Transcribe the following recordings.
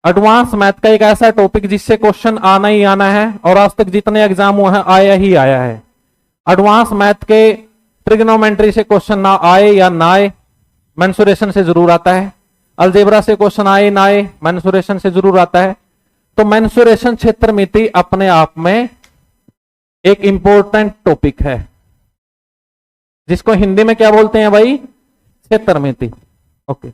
Advance math का एक ऐसा टॉपिक जिससे क्वेश्चन आना ही आना है, और आज तक जितने एग्जाम हुए हैं आया ही आया है। एडवांस मैथ के ट्रिग्नोमेट्री से क्वेश्चन ना आए या ना आए, मेंसुरेशन से जरूर आता है। अलजेब्रा से क्वेश्चन आए ना आए, मेंसुरेशन से जरूर आता है। तो मेंसुरेशन क्षेत्रमिति अपने आप में एक इंपॉर्टेंट टॉपिक है, जिसको हिंदी में क्या बोलते हैं भाई? क्षेत्रमिति। ओके,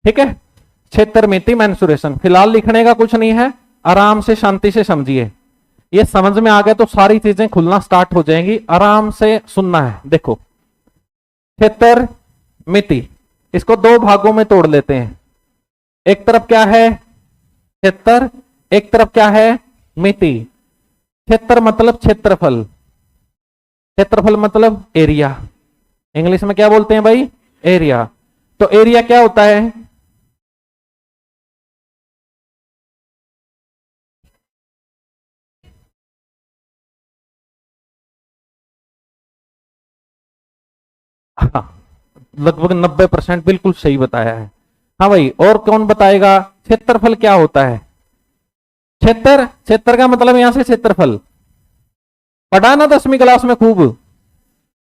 ठीक है। क्षेत्रमिति मेंसुरेशन फिलहाल लिखने का कुछ नहीं है, आराम से शांति से समझिए। ये समझ में आ गया तो सारी चीजें खुलना स्टार्ट हो जाएंगी। आराम से सुनना है। देखो, क्षेत्रमिति, इसको दो भागों में तोड़ लेते हैं। एक तरफ क्या है? क्षेत्र, एक तरफ क्या है? मिति। क्षेत्र मतलब क्षेत्रफल, क्षेत्रफल मतलब एरिया। इंग्लिश में क्या बोलते हैं भाई? एरिया। तो एरिया क्या होता है? हाँ, लगभग 90% बिल्कुल सही बताया है। हाँ भाई, और कौन बताएगा? क्षेत्रफल क्या होता है? क्षेत्र, क्षेत्र का मतलब यहां से क्षेत्रफल पढ़ा ना 10वीं क्लास में खूब।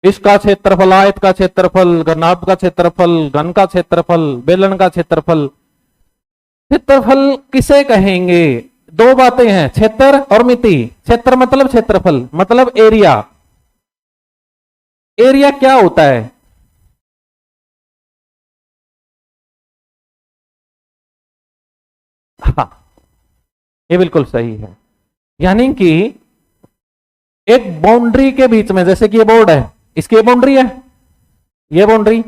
इसका क्षेत्रफल, आयत का क्षेत्रफल, घनाभ का क्षेत्रफल, घन का क्षेत्रफल, बेलन का क्षेत्रफल। क्षेत्रफल किसे कहेंगे? दो बातें हैं, क्षेत्र और मिति। क्षेत्र मतलब क्षेत्रफल, मतलब एरिया। एरिया क्या होता है? हाँ, ये बिल्कुल सही है। यानी कि एक बाउंड्री के बीच में, जैसे कि ये बोर्ड है, इसकी बाउंड्री है, ये बाउंड्री,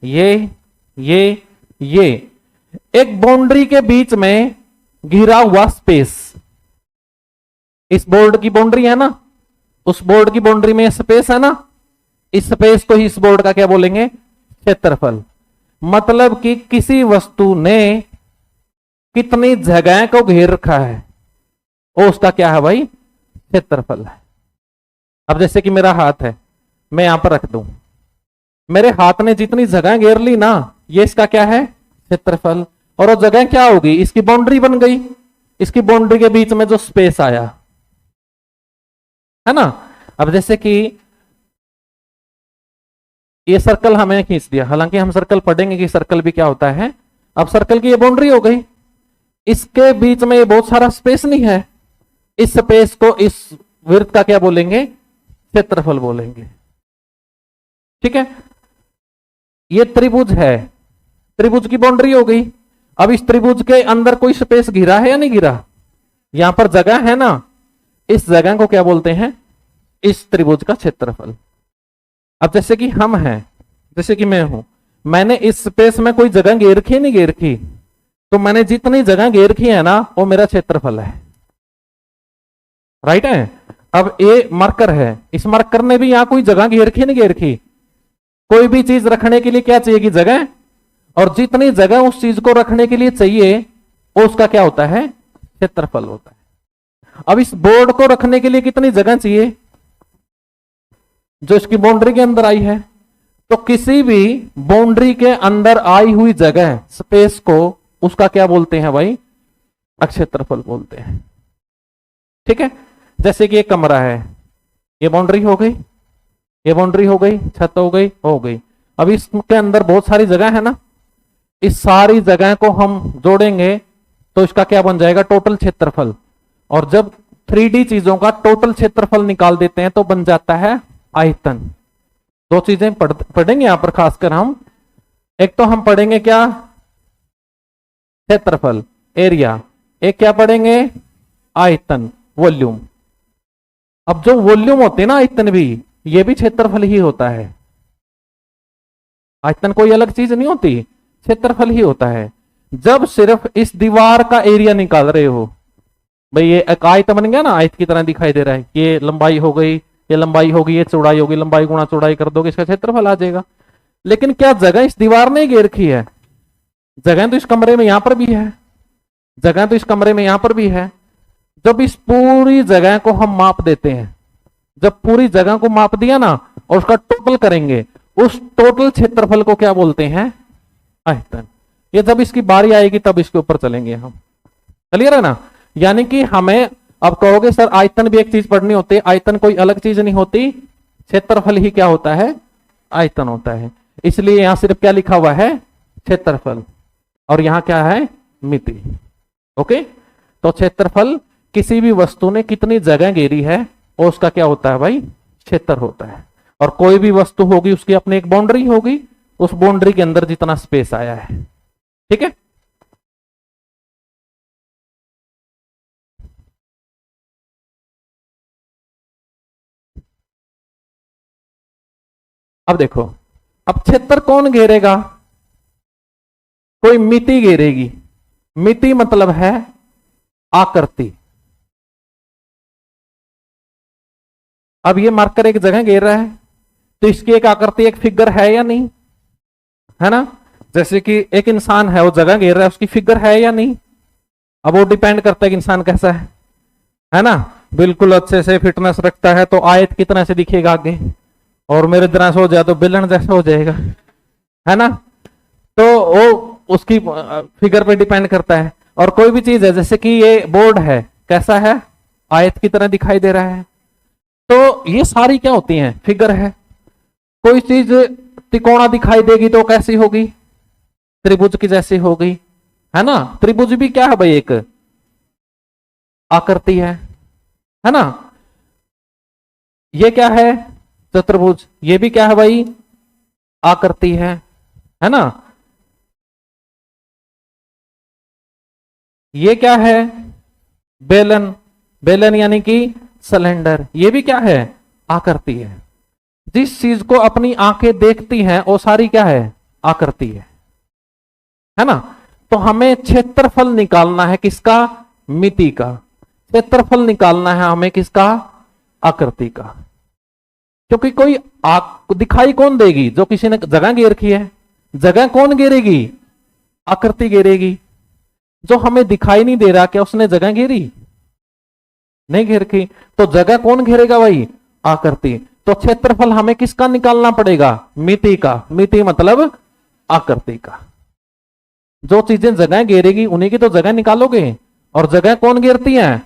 ये ये एक बाउंड्री के बीच में घिरा हुआ स्पेस, इस बोर्ड की बाउंड्री है ना, उस बोर्ड की बाउंड्री में स्पेस है ना, इस स्पेस को ही इस बोर्ड का क्या बोलेंगे? क्षेत्रफल। मतलब कि किसी वस्तु ने कितनी जगह को घेर रखा है, वो उसका क्या है भाई? क्षेत्रफल है। अब जैसे कि मेरा हाथ है, मैं यहां पर रख दूं, मेरे हाथ ने जितनी जगह घेर ली ना, ये इसका क्या है? क्षेत्रफल। और वो जगह क्या होगी? इसकी बाउंड्री बन गई। इसकी बाउंड्री के बीच में जो स्पेस आया, है ना। अब जैसे कि ये सर्कल हमें खींच दिया, हालांकि हम सर्कल पढ़ेंगे कि सर्कल भी क्या होता है। अब सर्कल की ये बाउंड्री हो गई, इसके बीच में ये बहुत सारा स्पेस नहीं है, इस स्पेस को, इस वृत्त का क्या बोलेंगे? क्षेत्रफल बोलेंगे। ठीक है। ये त्रिभुज है, त्रिभुज की बाउंड्री हो गई। अब इस त्रिभुज के अंदर कोई स्पेस घिरा है या नहीं घिरा? यहां पर जगह है ना, इस जगह को क्या बोलते हैं? इस त्रिभुज का क्षेत्रफल। अब जैसे कि हम हैं, जैसे कि मैं हूं, मैंने इस स्पेस में कोई जगह घेर रखी नहीं घेर रखी, तो मैंने जितनी जगह घेर रखी है ना, वो मेरा क्षेत्रफल है। राइट है। अब ये मार्कर है, इस मार्कर ने भी यहां कोई जगह घेर रखी नहीं घेर रखी। कोई भी चीज रखने के लिए क्या चाहिए कि जगह, और जितनी जगह उस चीज को रखने के लिए चाहिए वो उसका क्या होता है? क्षेत्रफल होता है। अब इस बोर्ड को रखने के लिए कितनी जगह चाहिए? जो इसकी बाउंड्री के अंदर आई है, तो किसी भी बाउंड्री के अंदर आई हुई जगह, स्पेस को, उसका क्या बोलते हैं भाई? क्षेत्रफल बोलते हैं। ठीक है। जैसे कि एक कमरा है, ये बाउंड्री हो गई, ये बाउंड्री हो गई, छत हो गई, हो गई। अब इसके अंदर बहुत सारी जगह है ना, इस सारी जगह को हम जोड़ेंगे तो इसका क्या बन जाएगा? टोटल क्षेत्रफल। और जब 3D चीजों का टोटल क्षेत्रफल निकाल देते हैं तो बन जाता है आयतन। दो चीजें पढ़ेंगे यहां पर खासकर हम। एक तो हम पढ़ेंगे क्या? क्षेत्रफल, एरिया। एक क्या पढ़ेंगे? आयतन, वॉल्यूम। अब जो वॉल्यूम होते हैं ना, आयतन भी, ये भी क्षेत्रफल ही होता है। आयतन कोई अलग चीज नहीं होती, क्षेत्रफल ही होता है। जब सिर्फ इस दीवार का एरिया निकाल रहे हो, भाई ये एक आयत बन गया ना, आयत की तरह दिखाई दे रहा है, ये लंबाई हो गई, ये लंबाई होगी, ये चौड़ाई होगी, लंबाई गुणा चौड़ाई कर दोगे, इसका क्षेत्रफल आ जाएगा। लेकिन क्या जगह इस दीवार ने घेर रखी है? जगह तो इस कमरे में यहां पर भी है, जगह तो इस कमरे में यहां पर भी है। जब इस पूरी जगह को हम माप देते हैं, जब पूरी जगह को माप दिया ना और उसका टोटल करेंगे, उस टोटल क्षेत्रफल को क्या बोलते हैं? आयतन। ये जब इसकी बारी आएगी तब इसके ऊपर चलेंगे हम। क्लियर है ना? यानी कि हमें अब कहोगे सर आयतन भी एक चीज पढ़नी होती है, आयतन कोई अलग चीज नहीं होती, क्षेत्रफल ही क्या होता है? आयतन होता है। इसलिए यहां सिर्फ क्या लिखा हुआ है? क्षेत्रफल, और यहां क्या है? मिति। ओके, तो क्षेत्रफल किसी भी वस्तु ने कितनी जगह घेरी है और उसका क्या होता है भाई? क्षेत्र होता है। और कोई भी वस्तु होगी उसकी अपनी एक बाउंड्री होगी, उस बाउंड्री के अंदर जितना स्पेस आया है। ठीक है, अब देखो, अब क्षेत्र कौन घेरेगा? कोई मिति घेरेगी। मिति मतलब है आकृति। अब ये मार्कर एक जगह घेर रहा है तो इसकी एक आकृति, एक फिगर है या नहीं? है ना? जैसे कि एक इंसान है, वो जगह घेर रहा है, उसकी फिगर है या नहीं? अब वो डिपेंड करता है कि इंसान कैसा है ना? बिल्कुल अच्छे से फिटनेस रखता है तो आयत कितना से दिखेगा आगे, और मेरे तरह से हो जाए तो बिलन जैसा हो जाएगा, है ना? तो वो उसकी फिगर पे डिपेंड करता है। और कोई भी चीज है, जैसे कि ये बोर्ड है, कैसा है? आयत की तरह दिखाई दे रहा है। तो ये सारी क्या होती हैं? फिगर है। कोई चीज त्रिकोणा दिखाई देगी तो कैसी होगी? त्रिभुज की जैसी होगी, है ना? त्रिभुज भी क्या है भाई? एक आकृति है ना? ये क्या है? चतुर्भुज। ये भी क्या है भाई? आकृति है ना? ये क्या है? बेलन। बेलन यानी कि सिलेंडर। ये भी क्या है? आकृति है। जिस चीज को अपनी आंखें देखती हैं वो सारी क्या है? आकृति है ना? तो हमें क्षेत्रफल निकालना है किसका? मिति का। क्षेत्रफल निकालना है हमें किसका? आकृति का। क्योंकि कोई दिखाई कौन देगी? जो किसी ने जगह घेर रखी है। जगह कौन घेरेगी? आकृति घेरेगी। जो हमें दिखाई नहीं दे रहा, क्या उसने जगह घेरी? नहीं घेर की। तो जगह कौन घेरेगा भाई? आकृति। तो क्षेत्रफल हमें किसका निकालना पड़ेगा? मिति का। मिति मतलब आकृति का। जो चीजें जगह घेरेगी उन्हीं की तो जगह निकालोगे, और जगह कौन घेरती है?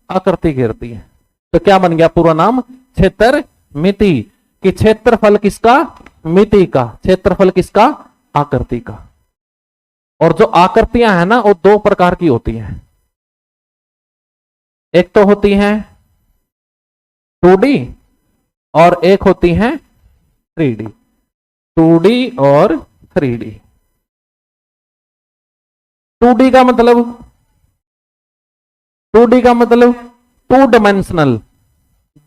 आकृति घेरती है। तो क्या बन गया पूरा नाम? क्षेत्र मिति। कि क्षेत्रफल किसका? मिति का। क्षेत्रफल किसका? आकृति का। और जो आकृतियां हैं ना वो दो प्रकार की होती हैं। एक तो होती हैं 2D और एक होती हैं 3D। 2D और 3D। 2D का मतलब 2 डायमेंशनल,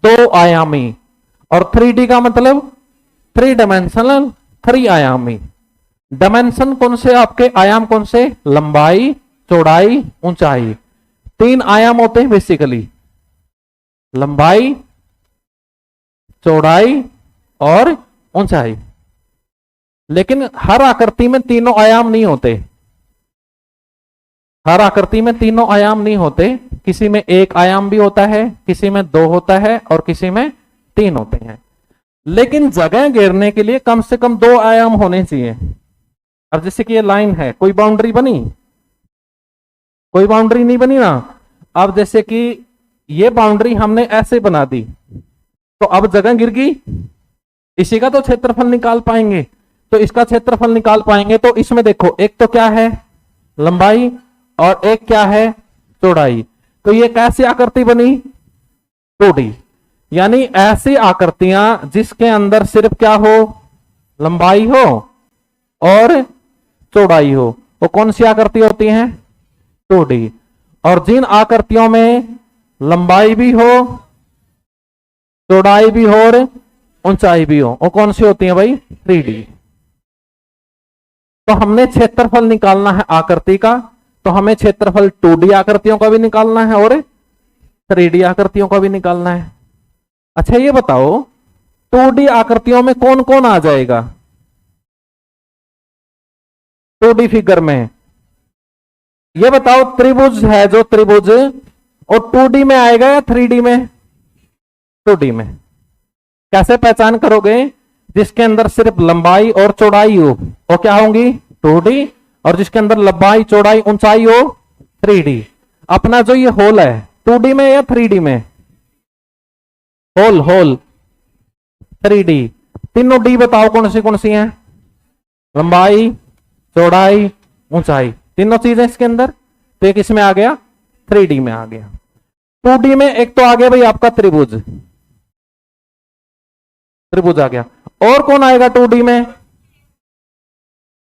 दो आयामी। और 3D का मतलब 3 डायमेंशनल, 3 आयामी। डायमेंशन कौन से आपके? आयाम कौन से? लंबाई, चौड़ाई, ऊंचाई। 3 आयाम होते हैं बेसिकली, लंबाई, चौड़ाई और ऊंचाई। लेकिन हर आकृति में तीनों आयाम नहीं होते। हर आकृति में तीनों आयाम नहीं होते। किसी में 1 आयाम भी होता है, किसी में 2 होता है और किसी में 3 होते हैं। लेकिन जगह घेरने के लिए कम से कम 2 आयाम होने चाहिए। अब जैसे कि ये लाइन है, कोई बाउंड्री बनी? कोई बाउंड्री नहीं बनी ना। अब जैसे कि ये बाउंड्री हमने ऐसे बना दी तो अब जगह गिर गई, इसी का तो क्षेत्रफल निकाल पाएंगे। तो इसका क्षेत्रफल निकाल पाएंगे तो इसमें देखो, एक तो क्या है? लंबाई, और एक क्या है? चौड़ाई। तो ये कैसी आकृति बनी? 2D। यानी ऐसी आकृतियां जिसके अंदर सिर्फ क्या हो? लंबाई हो और चौड़ाई हो, वो कौन सी आकृति होती हैं? 2D। और जिन आकृतियों में लंबाई भी हो, चौड़ाई भी हो और ऊंचाई भी हो, वो कौन सी होती है भाई? 3D। तो हमने क्षेत्रफल निकालना है आकृति का, तो हमें क्षेत्रफल 2D आकृतियों का भी निकालना है और 3D आकृतियों का भी निकालना है। अच्छा ये बताओ 2D आकृतियों में कौन कौन आ जाएगा 2D फिगर में? ये बताओ, त्रिभुज है जो त्रिभुज, और 2D में आएगा या 3D में? 2D में। कैसे पहचान करोगे? जिसके अंदर सिर्फ लंबाई और चौड़ाई हो वो क्या होंगी 2D, और जिसके अंदर लंबाई चौड़ाई ऊंचाई हो 3D। अपना जो ये होल है 2D में या 3D में? Whole whole 3D। तीनों डी बताओ कौन सी हैं? लंबाई चौड़ाई ऊंचाई, तीनों चीजें इसके अंदर। तो एक इसमें आ गया 3D में आ गया। 2D में एक तो आ गया भाई आपका त्रिभुज, त्रिभुज आ गया। और कौन आएगा 2D में?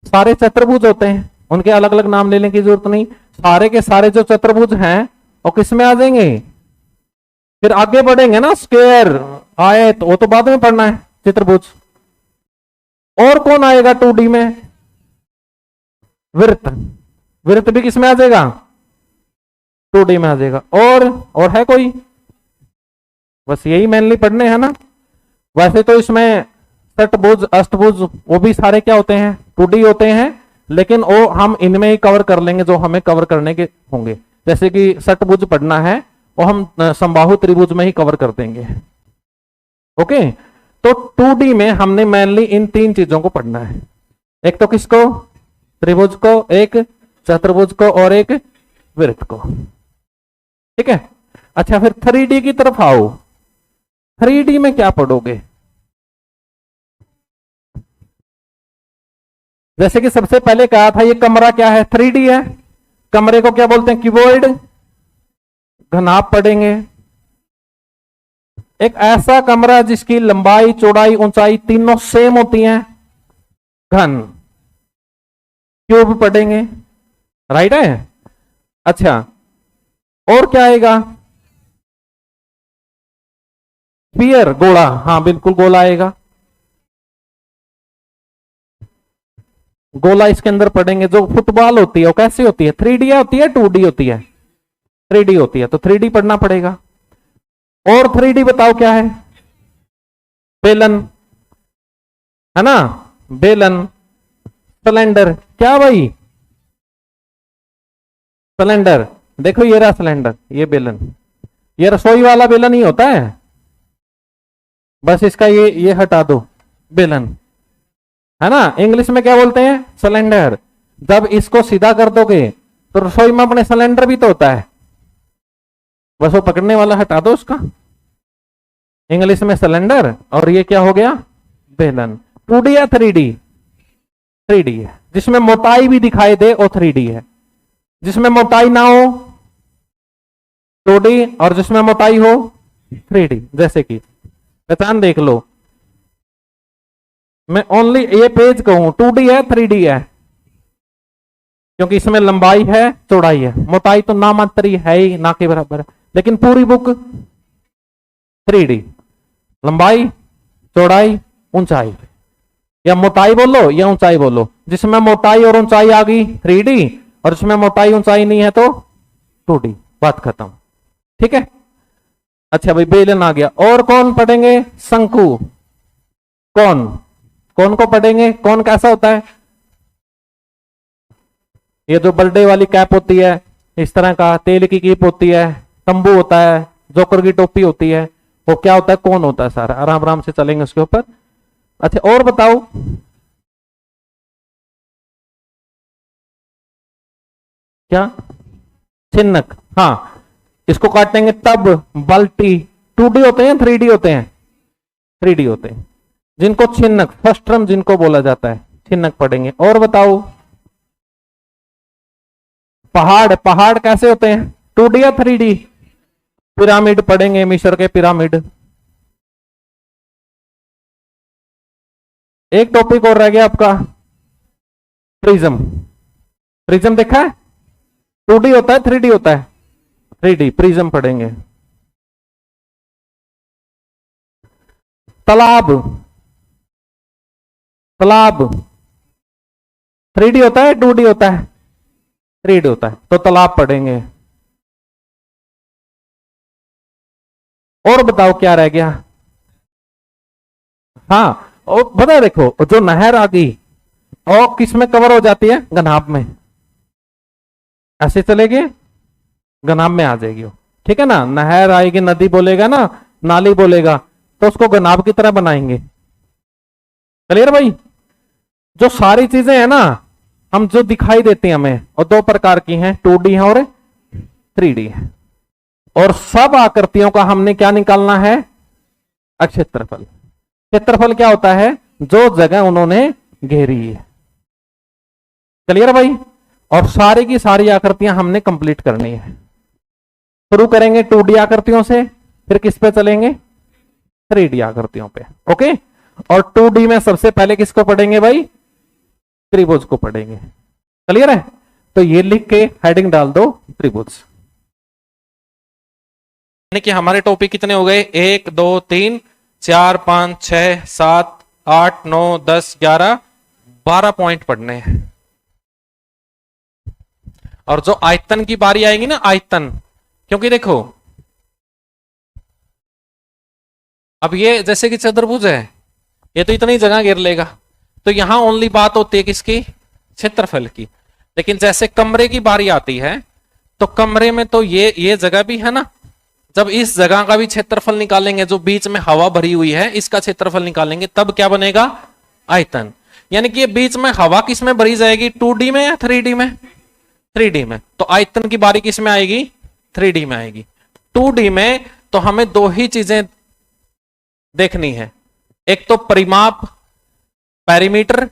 सारे चतुर्भुज होते हैं, उनके अलग अलग नाम लेने की जरूरत नहीं। सारे के सारे जो चतुर्भुज हैं वो किस में आ जाएंगे? फिर आगे बढ़ेंगे ना, स्क्वायर आयत वो तो बाद में पढ़ना है, चतुर्भुज। और कौन आएगा 2D में? वृत्त, वृत्त भी किस में आ जाएगा? 2D में आ जाएगा। और है कोई? बस यही मेनली पढ़ने हैं ना। वैसे तो इसमें षटभुज अष्टभुज वो भी सारे क्या होते हैं 2D होते हैं, लेकिन वो हम इनमें ही कवर कर लेंगे जो हमें कवर करने के होंगे। जैसे कि षटभुज पढ़ना है वो हम समबाहु त्रिभुज में ही कवर कर देंगे। ओके, तो 2D में हमने मेनली इन तीन चीजों को पढ़ना है। एक तो किसको? त्रिभुज को, एक चतुर्भुज को, और एक वृत्त को। ठीक है। अच्छा, फिर 3D की तरफ आओ। 3D में क्या पढ़ोगे? जैसे कि सबसे पहले कहा था ये कमरा क्या है? 3D है। कमरे को क्या बोलते हैं? क्यूबॉइड। घनाभ पढ़ेंगे। एक ऐसा कमरा जिसकी लंबाई चौड़ाई ऊंचाई तीनों सेम होती हैं, घन। क्यूब पढ़ेंगे, राइट है। अच्छा, और क्या आएगा? स्फीयर, गोला। हाँ बिल्कुल, गोला आएगा। गोला इसके अंदर पढ़ेंगे। जो फुटबॉल होती है वो कैसी होती है? 3D होती है 2D होती है? 3D होती है, तो 3D पढ़ना पड़ेगा। और 3D बताओ क्या है? बेलन, है ना, बेलन। सिलेंडर, क्या भाई? सिलेंडर, देखो ये रहा सिलेंडर, ये बेलन। ये रसोई वाला बेलन ही होता है, बस इसका ये हटा दो, बेलन, है ना। इंग्लिश में क्या बोलते हैं? सिलेंडर। जब इसको सीधा कर दोगे तो रसोई में अपने सिलेंडर भी तो होता है, बस वो पकड़ने वाला हटा दो उसका। इंग्लिश में सिलेंडर, और ये क्या हो गया? बेलन। 2D या 3D? 3D है। जिसमें मोटाई भी दिखाई दे वो 3D है। जिसमें मोटाई ना हो 2D, और जिसमें मोटाई हो 3D। जैसे कि पहचान देख लो, मैं ओनली ये पेज कहूं 2D है 3D है, क्योंकि इसमें लंबाई है चौड़ाई है, मोटाई तो ना मात्र ही है ही, ना के बराबर है। लेकिन पूरी बुक 3D, लंबाई चौड़ाई ऊंचाई, या मोटाई बोलो या ऊंचाई बोलो। जिसमें मोटाई और ऊंचाई आ गई 3D, और जिसमें मोटाई ऊंचाई नहीं है तो 2D। बात खत्म। ठीक है। अच्छा भाई, बेलन आ गया। और कौन पढ़ेंगे? शंकु। कौन कौन को पढ़ेंगे? कौन कैसा होता है? ये जो बर्थडे वाली कैप होती है, इस तरह का तेल की कीप होती है, तंबू होता है, जोकर की टोपी होती है, वो क्या होता है? कौन होता है? सारा आराम आराम से चलेंगे उसके ऊपर। अच्छा, और बताओ। क्या? छिन्नक, हाँ, इसको काटेंगे तब। बाल्टी 2D होते हैं 3D होते हैं? 3D होते हैं। जिनको छिन्नक, फर्स्ट टर्म जिनको बोला जाता है, छिन्नक पढ़ेंगे। और बताओ। पहाड़, पहाड़ कैसे होते हैं? 2D या 3D? पिरामिड पढ़ेंगे, मिस्र के पिरामिड। एक टॉपिक और रह गया आपका, प्रिज्म। प्रिज्म देखा है? 2D होता है 3D होता है? 3D। प्रिज्म पढ़ेंगे। तालाब, तालाब 3D होता है 2D होता है? 3D होता है, तो तालाब पढ़ेंगे। और बताओ क्या रह गया? हाँ, और बता, देखो जो नहर आ गई और किस में कवर हो जाती है? घनाभ में। ऐसे चलेगी, घनाभ में आ जाएगी वो। ठीक है ना। नहर आएगी, नदी बोलेगा ना, नाली बोलेगा, तो उसको घनाभ की तरह बनाएंगे। क्लियर भाई? जो सारी चीजें हैं ना, हम जो दिखाई देती हैं हमें, और दो प्रकार की हैं, 2D है और 3D है। और सब आकृतियों का हमने क्या निकालना है? क्षेत्रफल। क्षेत्रफल क्या होता है? जो जगह उन्होंने घेरी है। क्लियर भाई? और सारी की सारी आकृतियां हमने कंप्लीट करनी है। शुरू करेंगे 2D आकृतियों से, फिर किस पे चलेंगे? 3D आकृतियों पे। ओके, और 2D में सबसे पहले किसको पढ़ेंगे भाई? त्रिभुज को पढ़ेंगे। क्लियर है? तो ये लिख के हेडिंग डाल दो, त्रिभुज। यानी कि हमारे टॉपिक कितने हो गए? 1 2 3 4 5 6 7 8 9 10 11 12 पॉइंट पढ़ने हैं। और जो आयतन की बारी आएगी ना, आयतन, क्योंकि देखो अब ये जैसे कि चतुर्भुज है, ये तो इतनी जगह घेर लेगा, तो यहां ओनली बात होती है किसकी? क्षेत्रफल की। लेकिन जैसे कमरे की बारी आती है, तो कमरे में तो ये जगह भी है ना, जब इस जगह का भी क्षेत्रफल निकालेंगे, जो बीच में हवा भरी हुई है, इसका क्षेत्रफल निकालेंगे, तब क्या बनेगा? आयतन। यानी कि ये बीच में हवा किस में भरी जाएगी? 2D में या 3D में? 3D में। तो आयतन की बारी किस में आएगी? 3D में आएगी। 2D में तो हमें दो ही चीजें देखनी है, एक तो परिमाप, पेरीमीटर,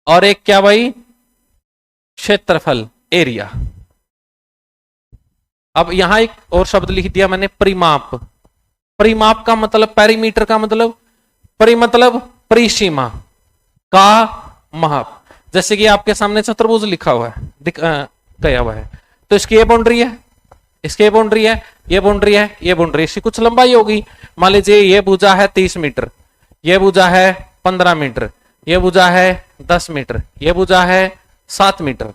और एक क्या भाई? क्षेत्रफल, एरिया। अब यहां एक और शब्द लिख दिया मैंने, परिमाप। परिमाप का मतलब, पेरीमीटर का मतलब, मतलब परिसीमा का माप। जैसे कि आपके सामने चतुर्भुज लिखा हुआ है, गया हुआ है, तो इसकी ये बाउंड्री है, इसकी ये बाउंड्री है, ये बाउंड्री है, ये बाउंड्री, इसकी कुछ लंबाई होगी। मान लीजिए ये भुजा है 30 मीटर, ये भुजा है 15 मीटर, ये भुजा है 10 मीटर, ये भुजा है 7 मीटर।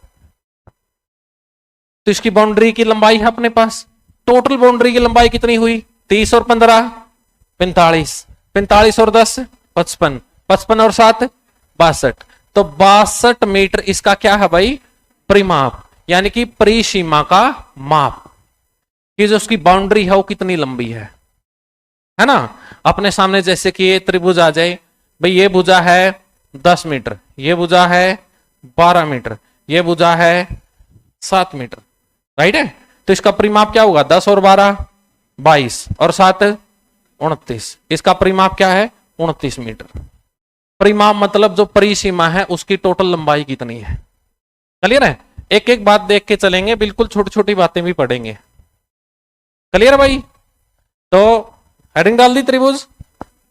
तो इसकी बाउंड्री की लंबाई है अपने पास। टोटल बाउंड्री की लंबाई कितनी हुई? 30 और 15 45, 45 और 10 55, 55 और 7 62। तो 62 मीटर इसका क्या है भाई? परिमाप, यानी कि परिसीमा का माप, कि जो उसकी बाउंड्री है वो कितनी लंबी है ना। अपने सामने जैसे कि ये त्रिभुज आ जाए, भाई ये भुजा है 10 मीटर, ये भुजा है 12 मीटर, ये भुजा है 7 मीटर, राइट है। तो इसका परिमाप क्या होगा? 10 और 12 22 और 7 29। इसका परिमाप क्या है? 29 मीटर। परिमाप मतलब जो परिसीमा है उसकी टोटल लंबाई कितनी है। क्लियर है? एक एक बात देख के चलेंगे, बिल्कुल छोटी छोटी बातें भी पढ़ेंगे। क्लियर है भाई? तो हेडिंग डाल दी त्रिभुज,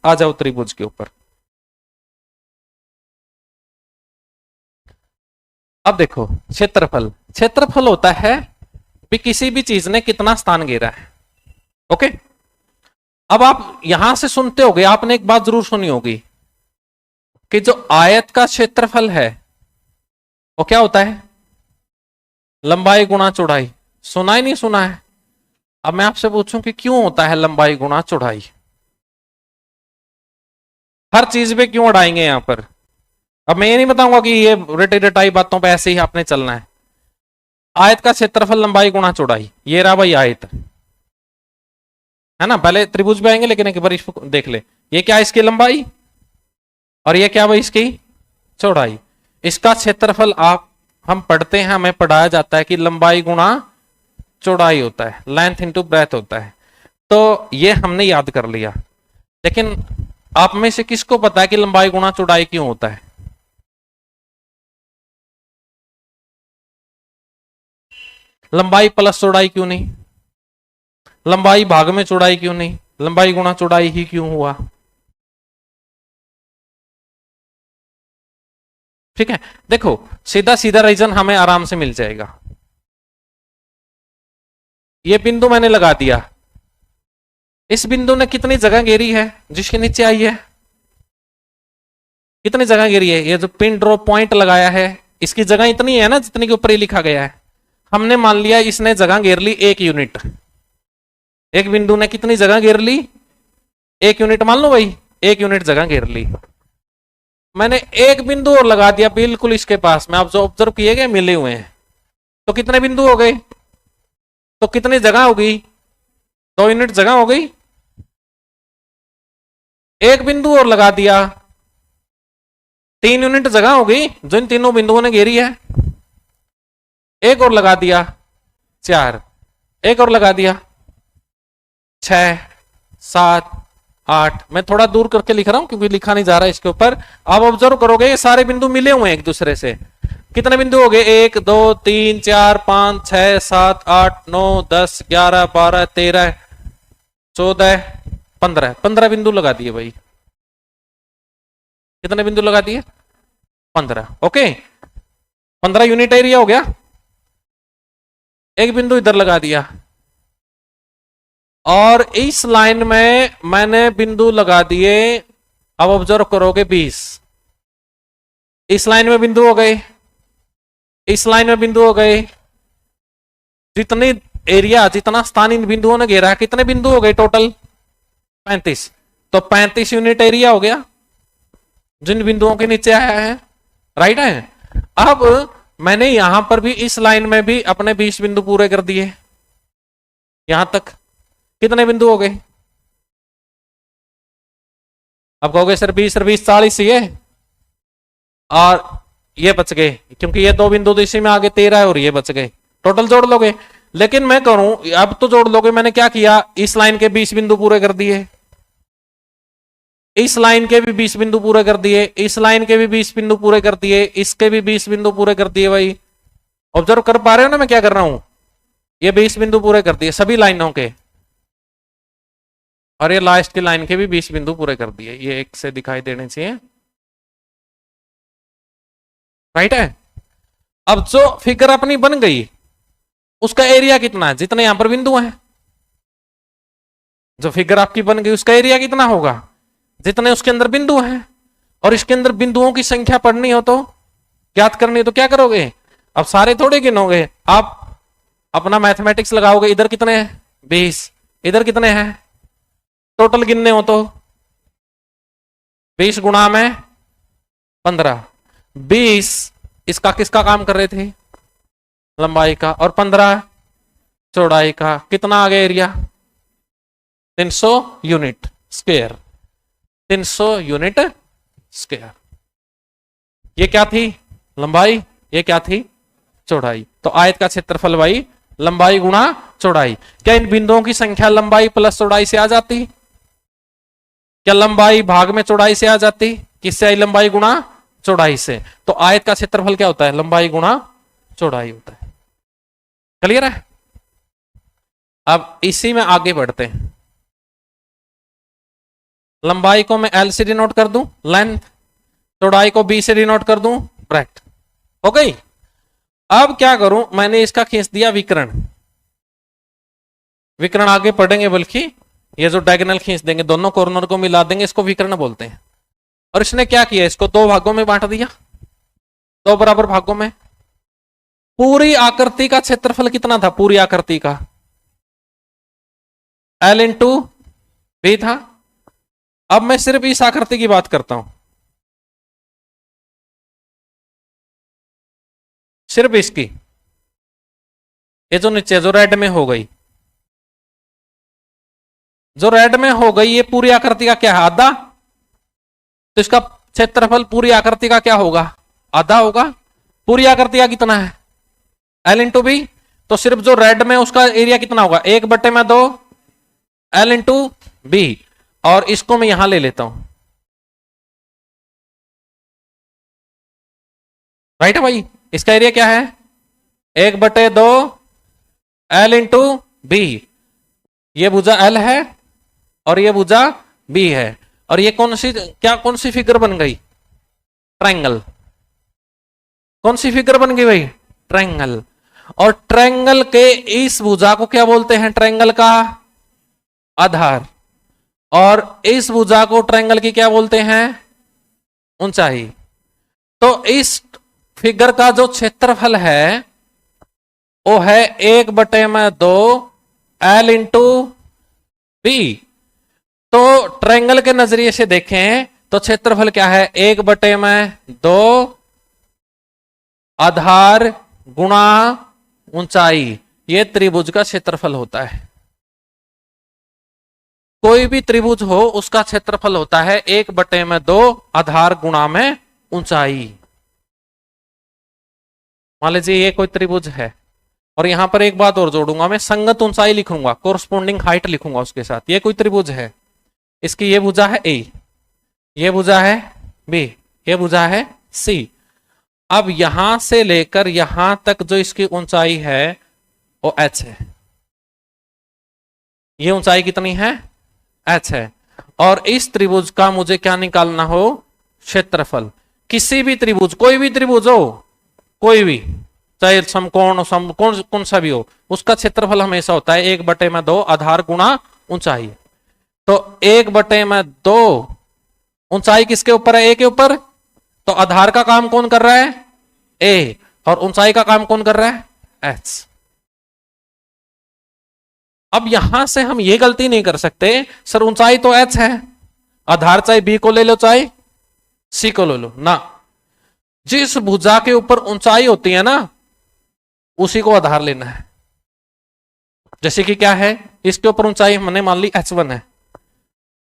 आ जाओ त्रिभुज के ऊपर। अब देखो क्षेत्रफल। क्षेत्रफल होता है भी किसी भी चीज ने कितना स्थान घेरा है। ओके, अब आप यहां से सुनते होगे, आपने एक बात जरूर सुनी होगी कि जो आयत का क्षेत्रफल है वो क्या होता है? लंबाई गुणा चौड़ाई। सुना ही नहीं सुना है? अब मैं आपसे पूछूं कि क्यों होता है लंबाई गुणा चौड़ाई? हर चीज पे क्यों उड़ाएंगे यहां पर? अब मैं ये नहीं बताऊंगा कि ये रटी रटाई बातों पे ऐसे ही आपने चलना है। आयत का क्षेत्रफल लंबाई गुणा चौड़ाई, ये रहा भाई आयत, है ना। पहले त्रिभुज पे आएंगे, लेकिन एक बार इसको देख ले, ये क्या है? इसकी लंबाई, और ये क्या भाई? इसकी चौड़ाई। इसका क्षेत्रफल आप हम पढ़ते हैं, हमें पढ़ाया जाता है कि लंबाई गुणा चौड़ाई होता है, लेंथ इंटू ब्रेथ होता है। तो ये हमने याद कर लिया। लेकिन आप में से किसको पता है कि लंबाई गुणा चौड़ाई क्यों होता है? लंबाई प्लस चौड़ाई क्यों नहीं? लंबाई भाग में चौड़ाई क्यों नहीं? लंबाई गुणा चौड़ाई ही क्यों हुआ? ठीक है, देखो सीधा सीधा रीजन हमें आराम से मिल जाएगा। ये बिंदु मैंने लगा दिया, इस बिंदु ने कितनी जगह घेरी है? जिसके नीचे आई है कितनी जगह घेरी है? ये जो पिन ड्रॉप पॉइंट लगाया है, इसकी जगह इतनी है ना जितनी के ऊपर ही लिखा गया है। हमने मान लिया इसने जगह घेर ली 1 यूनिट। एक बिंदु ने कितनी जगह घेर ली? 1 यूनिट मान लो भाई, 1 यूनिट जगह घेर ली। मैंने एक बिंदु और लगा दिया बिल्कुल इसके पास में, आप जो ऑब्जर्व किए गए मिले हुए हैं, तो कितने बिंदु हो गए? तो कितनी जगह हो गई? 2 यूनिट जगह हो गई। एक बिंदु और लगा दिया 3 यूनिट जगह होगी जो इन तीनों बिंदुओं ने घेरी है। एक और लगा दिया 4, एक और लगा दिया 6, 7, 8। मैं थोड़ा दूर करके लिख रहा हूं क्योंकि लिखा नहीं जा रहा है इसके ऊपर। आप ऑब्जर्व करोगे ये सारे बिंदु मिले हुए हैं एक दूसरे से। कितने बिंदु हो गए? 1 2 3 4 5 6 7 8 9 10 11 12 13 14 15 15 बिंदु लगा दिए भाई। कितने बिंदु लगा दिए? 15। ओके, 15 यूनिट एरिया हो गया। एक बिंदु इधर लगा दिया और इस लाइन में मैंने बिंदु लगा दिए। अब ऑब्जर्व करोगे 20। इस लाइन में बिंदु हो गए, इस लाइन में बिंदु हो गए। जितनी एरिया, जितना स्थान इन बिंदुओं ने घेरा है, कितने बिंदु हो गए टोटल? 35। तो 35 यूनिट एरिया हो गया जिन बिंदुओं के नीचे आया है। राइट है। अब मैंने यहां पर भी इस लाइन में भी अपने 20 बिंदु पूरे कर दिए। यहां तक कितने बिंदु हो गए? अब कहोगे सर 20 20 40 ये और ये बच गए, क्योंकि ये 2 बिंदु तो इसी में आगे 13 है और ये बच गए। टोटल जोड़ लोगे। लेकिन मैं करूं, अब तो जोड़ लोगे। मैंने क्या किया, इस लाइन के 20 बिंदु पूरे कर दिए, इस लाइन के भी 20 बिंदु पूरे कर दिए, इस लाइन के भी 20 बिंदु पूरे कर दिए, इसके भी 20 बिंदु पूरे कर दिए। भाई ऑब्जर्व कर पा रहे हो ना मैं क्या कर रहा हूं? ये 20 बिंदु पूरे कर दिए सभी लाइनों के, और ये लास्ट की लाइन के भी 20 बिंदु पूरे कर दिए। ये एक से दिखाई देने चाहिए। राइट है। अब जो फिगर अपनी बन गई उसका एरिया कितना है? जितने यहां पर बिंदु हैं। जो फिगर आपकी बन गई उसका एरिया कितना होगा? जितने उसके अंदर बिंदु हैं। और इसके अंदर बिंदुओं की संख्या पढ़नी हो तो, ज्ञात करनी हो तो क्या करोगे? अब सारे थोड़े गिनोगे, आप अपना मैथमेटिक्स लगाओगे। इधर कितने हैं? 20। इधर कितने हैं? टोटल गिनने हो तो 20 गुणा में 15। 20 इसका किसका काम कर रहे थे? लंबाई का। और 15 चौड़ाई का। कितना आ गया area? 300 unit square. 300 unit square. ये क्या थी? लंबाई। ये क्या थी? चौड़ाई। तो आयत का क्षेत्रफल भाई लंबाई गुणा चौड़ाई। क्या इन बिंदुओं की संख्या लंबाई प्लस चौड़ाई से आ जाती? क्या लंबाई भाग में चौड़ाई से आ जाती? किससे आई? लंबाई गुणा चौड़ाई से। तो आयत का क्षेत्रफल क्या होता है? लंबाई गुणा चौड़ाई होता है। क्लियर है? अब इसी में आगे बढ़ते हैं। लंबाई को मैं L से डिनोट कर दूं लेंथ, चौड़ाई को B से डिनोट कर दूं ब्रैकेट। हो गई। अब क्या करूं, मैंने इसका खींच दिया विकर्ण। विकर्ण आगे पढ़ेंगे, बल्कि ये जो डायगोनल खींच देंगे, दोनों कॉर्नर को मिला देंगे, इसको विकर्ण बोलते हैं। और इसने क्या किया, इसको 2 भागों में बांट दिया, 2 बराबर भागों में। पूरी आकृति का क्षेत्रफल कितना था? पूरी आकृति का L इंटू B था। अब मैं सिर्फ इस आकृति की बात करता हूं, सिर्फ इसकी। ये जो नीचे जो रेड में हो गई, जो रेड में हो गई, ये पूरी आकृति का क्या है? आधा। तो इसका क्षेत्रफल पूरी आकृति का क्या होगा? आधा होगा। पूरी आकृति का कितना है? L into B. तो सिर्फ जो रेड में उसका एरिया कितना होगा? 1/2 L इंटू बी। और इसको मैं यहां ले लेता हूं। राइट है भाई। इसका एरिया क्या है? 1/2 L इंटू बी। ये भुजा L है और ये भुजा B है। और ये कौन सी फिगर बन गई? ट्रायंगल। कौन सी फिगर बन गई भाई? ट्रायंगल। और ट्रायंगल के इस भुजा को क्या बोलते हैं? ट्रायंगल का आधार। और इस भुजा को ट्रायंगल की क्या बोलते हैं? ऊंचाई। तो इस फिगर का जो क्षेत्रफल है वो है 1/2 L इंटू बी। तो ट्रायंगल के नजरिए से देखें तो क्षेत्रफल क्या है? 1/2 आधार गुणा ऊंचाई। ये त्रिभुज का क्षेत्रफल होता है। कोई भी त्रिभुज हो उसका क्षेत्रफल होता है 1/2 आधार गुणा में ऊंचाई। मान लीजिए ये कोई त्रिभुज है और यहां पर एक बात और जोड़ूंगा, मैं संगत ऊंचाई लिखूंगा, कोरस्पोंडिंग हाइट लिखूंगा उसके साथ। ये कोई त्रिभुज है, इसकी ये भुजा है ए, ये भुजा है बी, ये भुजा है सी। अब यहां से लेकर यहां तक जो इसकी ऊंचाई है वो h है। ये ऊंचाई कितनी है? h है। और इस त्रिभुज का मुझे क्या निकालना हो? क्षेत्रफल। किसी भी त्रिभुज, कोई भी त्रिभुज हो, कोई भी, चाहे समकोण कौन सा भी हो, उसका क्षेत्रफल हमेशा होता है 1/2 आधार गुणा ऊंचाई। तो 1/2 ऊंचाई किसके ऊपर है? ए के ऊपर। तो आधार का काम कौन कर रहा है? ए। और ऊंचाई का काम कौन कर रहा है? एच। अब यहां से हम ये गलती नहीं कर सकते, सर ऊंचाई तो एच है, आधार चाहे बी को ले लो चाहे सी को ले लो ना। जिस भुजा के ऊपर ऊंचाई होती है ना, उसी को आधार लेना है। जैसे कि क्या है, इसके ऊपर ऊंचाई हमने मान ली h1 है,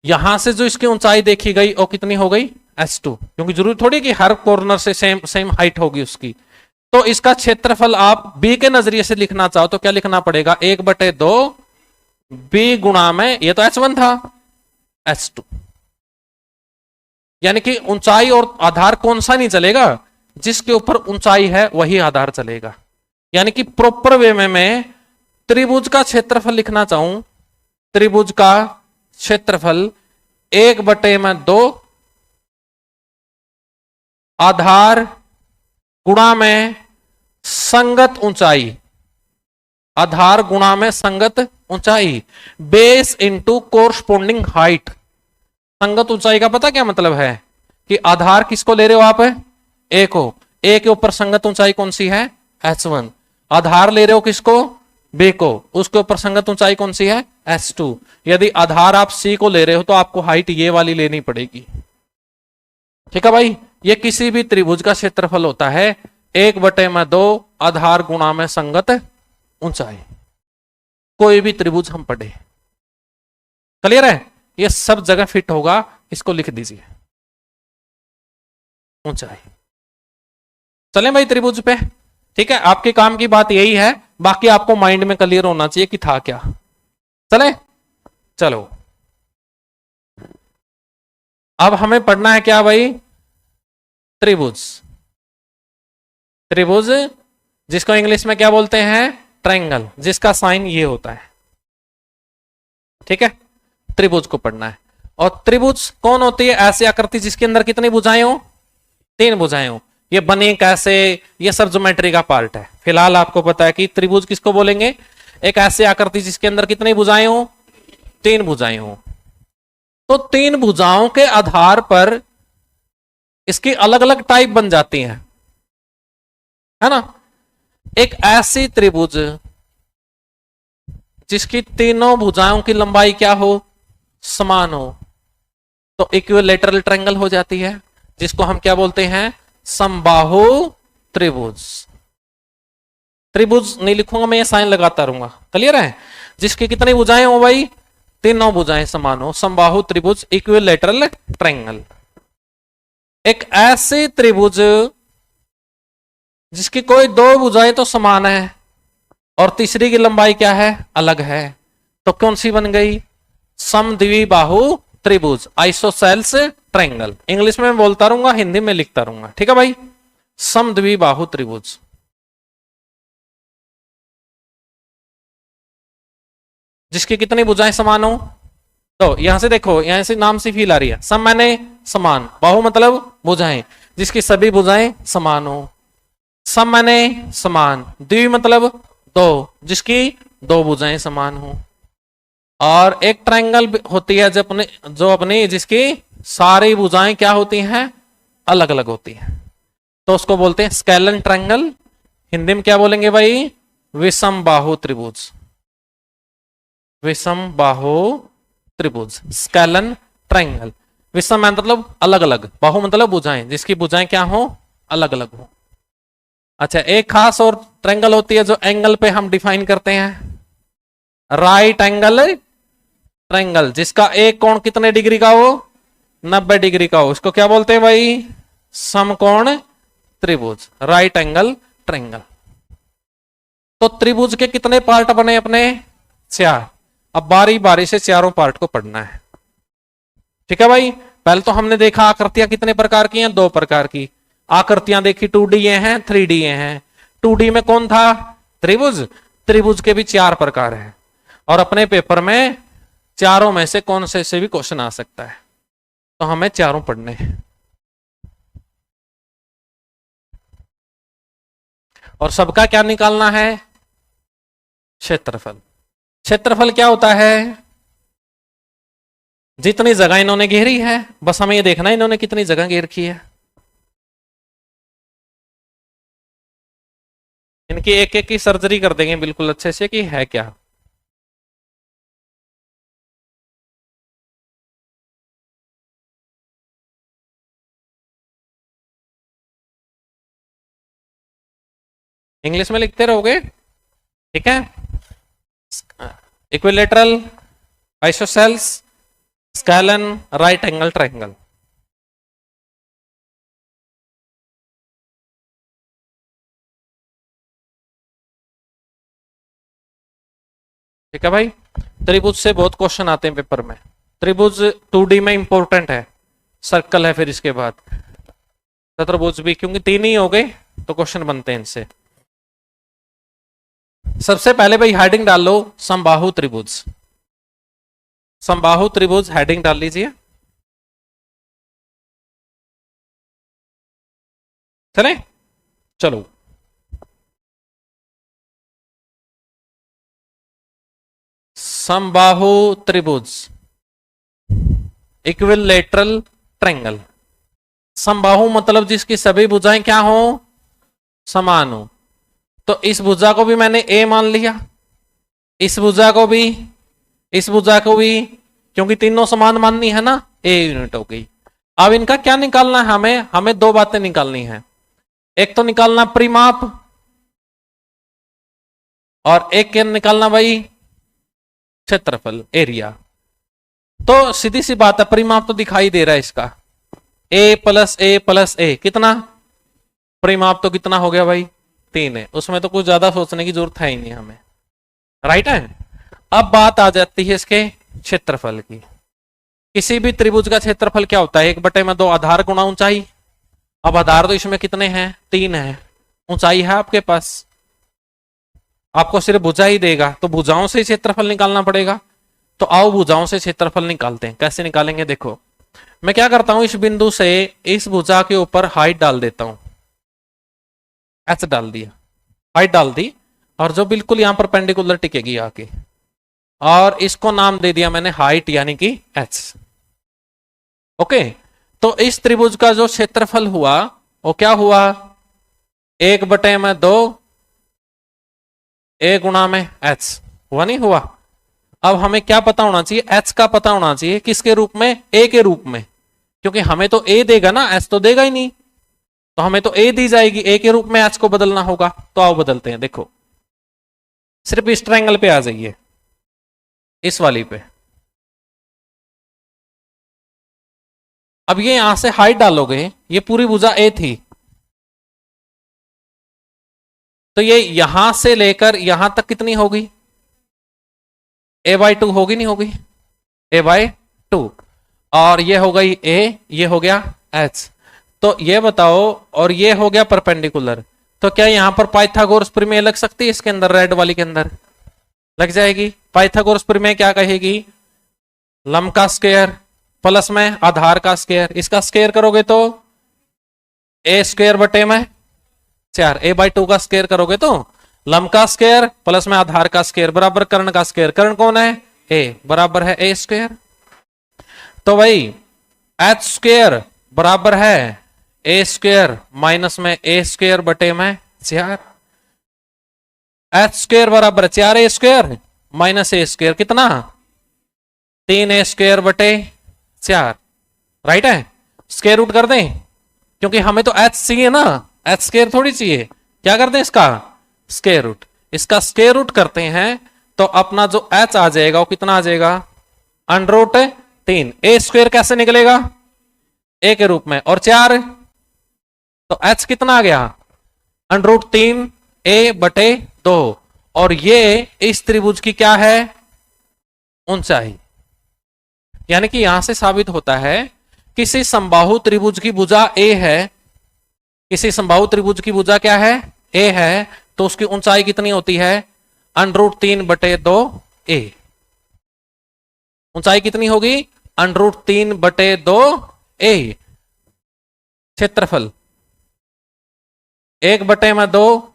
यहां से जो इसकी ऊंचाई देखी गई वो कितनी हो गई? h2, क्योंकि जरूरी थोड़ी कि हर कॉर्नर से सेम हाइट होगी उसकी। तो इसका क्षेत्रफल आप b के नजरिए से लिखना चाहो तो क्या लिखना पड़ेगा? 1/2 b गुणा में, ये तो h1 था, h2। यानी कि ऊंचाई और आधार कौन सा नहीं चलेगा? जिसके ऊपर ऊंचाई है वही आधार चलेगा। यानी कि प्रॉपर वे में मैं त्रिभुज का क्षेत्रफल लिखना चाहूं, त्रिभुज का क्षेत्रफल 1/2 आधार गुणा में संगत ऊंचाई, आधार गुणा में संगत ऊंचाई, बेस इंटू कोरस्पोंडिंग हाइट। संगत ऊंचाई का पता क्या मतलब है? कि आधार किसको ले रहे हो आप? ए को। ए के ऊपर संगत ऊंचाई कौन सी है? h1। आधार ले रहे हो किसको? बी को, उसके ऊपर संगत ऊंचाई कौन सी है? h2। यदि आधार आप सी को ले रहे हो तो आपको हाइट ये वाली लेनी पड़ेगी। ठीक है भाई, ये किसी भी त्रिभुज का क्षेत्रफल होता है 1/2 आधार गुणा में संगत ऊंचाई। कोई भी त्रिभुज हम पढ़े, क्लियर है? ये सब जगह फिट होगा, इसको लिख दीजिए ऊंचाई। चलें भाई त्रिभुज पे। ठीक है, आपके काम की बात यही है, बाकी आपको माइंड में क्लियर होना चाहिए कि था क्या। चले, चलो अब हमें पढ़ना है क्या भाई? त्रिभुज। त्रिभुज जिसको इंग्लिश में क्या बोलते हैं? ट्रायंगल, जिसका साइन ये होता है। ठीक है, त्रिभुज को पढ़ना है। और त्रिभुज कौन होती है? ऐसी आकृति जिसके अंदर कितनी भुजाएं हो? 3 भुजाएं हो। ये बने कैसे, ये सब ज्योमेट्री का पार्ट है। फिलहाल आपको पता है कि त्रिभुज किसको बोलेंगे? एक ऐसी आकृति जिसके अंदर कितनी भुजाएं हो? 3 भुजाएं हो। तो 3 भुजाओं के आधार पर इसकी अलग अलग टाइप बन जाती हैं, है ना। एक ऐसी त्रिभुज जिसकी तीनों भुजाओं की लंबाई क्या हो? समान हो, तो इक्विलैटरल ट्रायंगल हो जाती है, जिसको हम क्या बोलते हैं? समबाहु त्रिभुज। त्रिभुज नहीं लिखूंगा मैं, ये साइन लगाता रहूंगा, क्लियर है। जिसकी कितनी भुजाएं हो भाई? तीनों भुजाएं समान हो, समबाहु त्रिभुज, इक्विलैटरल ट्रायंगल। एक ऐसी त्रिभुज जिसकी कोई 2 भुजाएं तो समान है और तीसरी की लंबाई क्या है? अलग है, तो कौन सी बन गई? समद्विबाहु त्रिभुज, आइसोसेल्स ट्रायंगल। इंग्लिश में बोलता रहूंगा, हिंदी में लिखता रहूंगा। ठीक है भाई, समद्विबाहु त्रिभुज। जिसकी कितनी भुजाएं समान हो? तो यहां से देखो, यहां से नाम से फील आ रही है। सम माने समान, बाहु मतलब भुजाएं, जिसकी सभी भुजाएं समान हो। सम माने समान, द्वि मतलब 2, जिसकी 2 भुजाएं समान हो। और एक ट्रायंगल होती है जो अपनी जिसकी सारी भुजाएं क्या होती हैं? अलग अलग होती हैं, तो उसको बोलते हैं स्केलन ट्रायंगल। हिंदी में क्या बोलेंगे भाई? विषम बाहु त्रिभुज। विषम बाहु त्रिभुज, स्केलन ट्रायंगल। विषम मतलब अलग अलग, बाहु मतलब भुजाएं, जिसकी भुजाएं क्या हो? अलग अलग हो। अच्छा, एक खास और ट्रायंगल होती है जो एंगल पे हम डिफाइन करते हैं, राइट एंगल ट्रायंगल, जिसका एक कोण कितने डिग्री का हो? 90 डिग्री का हो। इसको क्या बोलते हैं भाई? समकोण त्रिभुज, राइट एंगल ट्रायंगल। तो त्रिभुज के कितने पार्ट बने अपने? 4। अब बारी बारी से चारों पार्ट को पढ़ना है। ठीक है भाई, पहले तो हमने देखा आकृतियां कितने प्रकार की हैं, 2 प्रकार की आकृतियां देखी, 2D हैं 3D हैं। 2D में कौन था? त्रिभुज। त्रिभुज के भी 4 प्रकार हैं और अपने पेपर में चारों में से कौन से भी क्वेश्चन आ सकता है, तो हमें चारों पढ़ने हैं। और सबका क्या निकालना है? क्षेत्रफल। क्षेत्रफल क्या होता है? जितनी जगह इन्होंने घेरी है, बस हमें ये देखना है इन्होंने कितनी जगह घेर रखी है। इनकी एक एक की सर्जरी कर देंगे बिल्कुल अच्छे से कि है क्या। इंग्लिश में लिखते रहोगे, ठीक है। Equilateral, isosceles, scalene, right angle triangle. ठीक है भाई, त्रिभुज से बहुत क्वेश्चन आते हैं पेपर में। त्रिभुज 2D में इंपॉर्टेंट है, सर्कल है फिर इसके बाद चतुर्भुज भी, क्योंकि 3 ही हो गए तो क्वेश्चन बनते हैं इनसे। सबसे पहले भाई हेडिंग डाल लो समबाहु त्रिभुज। समबाहु त्रिभुज हेडिंग डाल लीजिए। चले, चलो। समबाहु त्रिभुज, इक्विलेटरल ट्रायंगल। समबाहु मतलब जिसकी सभी भुजाएं क्या हो? समान हो। तो इस भुजा को भी मैंने ए मान लिया, इस भुजा को भी, इस भुजा को भी, क्योंकि तीनों समान माननी है ना, ए यूनिट हो गई। अब इनका क्या निकालना है? हमें 2 बातें निकालनी है। एक तो निकालना परिमाप और एक क्या निकालना भाई? क्षेत्रफल, एरिया। तो सीधी सी बात है, परिमाप तो दिखाई दे रहा है इसका, ए प्लस ए प्लस ए कितना? परिमाप तो कितना हो गया भाई? 3 है। उसमें तो कुछ ज्यादा सोचने की जरूरत है ही नहीं हमें, राइट है। अब बात आ जाती है इसके क्षेत्रफल की। किसी भी त्रिभुज का क्षेत्रफल क्या होता है? 1/2 आधार गुणा ऊंचाई। अब आधार तो इसमें कितने हैं? 3 है। ऊंचाई है आपके पास, आपको सिर्फ भुजा ही देगा, तो भुजाओं से क्षेत्रफल निकालना पड़ेगा। तो आओ भुजाओं से क्षेत्रफल निकालते हैं। कैसे निकालेंगे? देखो, मैं क्या करता हूं, इस बिंदु से इस भुजा के ऊपर हाइट डाल देता हूं, एच डाल दिया, हाइट डाल दी, और जो बिल्कुल यहां पर पेंडिकुलर टिकेगी आके, और इसको नाम दे दिया मैंने हाइट यानी कि एच। ओके, तो इस त्रिभुज का जो क्षेत्रफल हुआ वो क्या हुआ? 1/2 ए गुणा में एच, हुआ नहीं हुआ? अब हमें क्या पता होना चाहिए? एच का पता होना चाहिए। किसके रूप में? ए के रूप में, क्योंकि हमें तो ए देगा ना, एच तो देगा ही नहीं, तो हमें तो ए दी जाएगी, ए के रूप में एच को बदलना होगा। तो आओ बदलते हैं। देखो, सिर्फ इस ट्रायंगल पे आ जाइए, इस वाली पे। अब ये यहां से हाइट डालोगे, ये पूरी भुजा ए थी, तो ये यहां से लेकर यहां तक कितनी होगी? a/2 होगी नहीं होगी? a/2, और ये हो गई a, ये हो गया h। तो ये बताओ, और ये हो गया परपेंडिकुलर, तो क्या यहां पर पाइथागोरस प्रमेय लग सकती है? इसके अंदर, रेड वाली के अंदर लग जाएगी। पाइथागोरस प्रमेय क्या कहेगी? लंब का स्क्वायर प्लस में आधार का स्क्वायर, इसका स्क्वायर करोगे तो a² 4, a/2 का स्क्वायर करोगे तो लंब का स्क्वायर प्लस में आधार का स्क्वायर बराबर कर्ण का स्क्वायर। कर्ण कौन है? a, बराबर है a²। तो भाई h² बराबर है a² माइनस में a² बटे में 4। h² बराबर 4a² माइनस a², कितना? 3a² बटे 4, राइट है। स्क्वायर रूट कर दें, क्योंकि हमें तो h चाहिए ना, h² थोड़ी चाहिए। क्या कर दें इसका? Square root. इसका स्क्वायर रूट करते हैं तो अपना जो h आ जाएगा वो कितना आ जाएगा? √3। a² कैसे निकलेगा? a के रूप में, और 4 तो h कितना आ गया, √3a/2। और ये इस त्रिभुज की क्या है, ऊंचाई। यानी कि यहां से साबित होता है किसी समबाहु त्रिभुज की भुजा a है, किसी समबाहु त्रिभुज की भुजा क्या है, a है, तो उसकी ऊंचाई कितनी होती है, √3/2a। ऊंचाई कितनी होगी, √3/2a। क्षेत्रफल 1/2